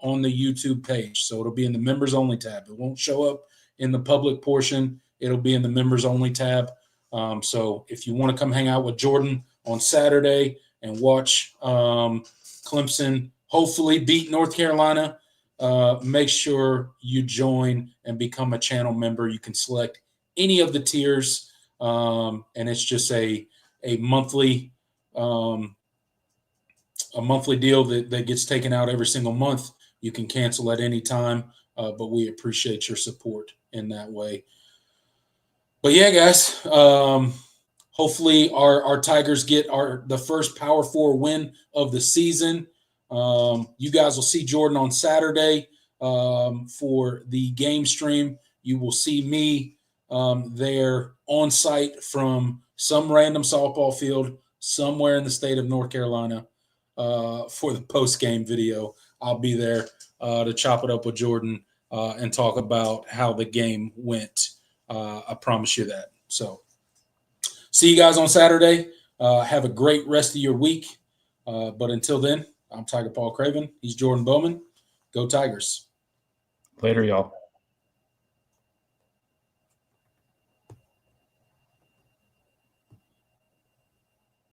on the YouTube page. So it'll be in the members only tab. It won't show up in the public portion. It'll be in the members only tab. So if you want to come hang out with Jordan on Saturday and watch Clemson hopefully beat North Carolina, make sure you join and become a channel member. You can select any of the tiers, and it's just a a monthly deal that gets taken out every single month. You can cancel at any time, but we appreciate your support in that way. But yeah, guys, hopefully our Tigers get the first Power 4 win of the season. You guys will see Jordan on Saturday for the game stream. You will see me there on site from some random softball field somewhere in the state of North Carolina for the post-game video. I'll be there to chop it up with Jordan and talk about how the game went. I promise you that. So see you guys on Saturday. Have a great rest of your week. But until then, I'm Tiger Paul Craven. He's Jordan Bowman. Go Tigers. Later, y'all.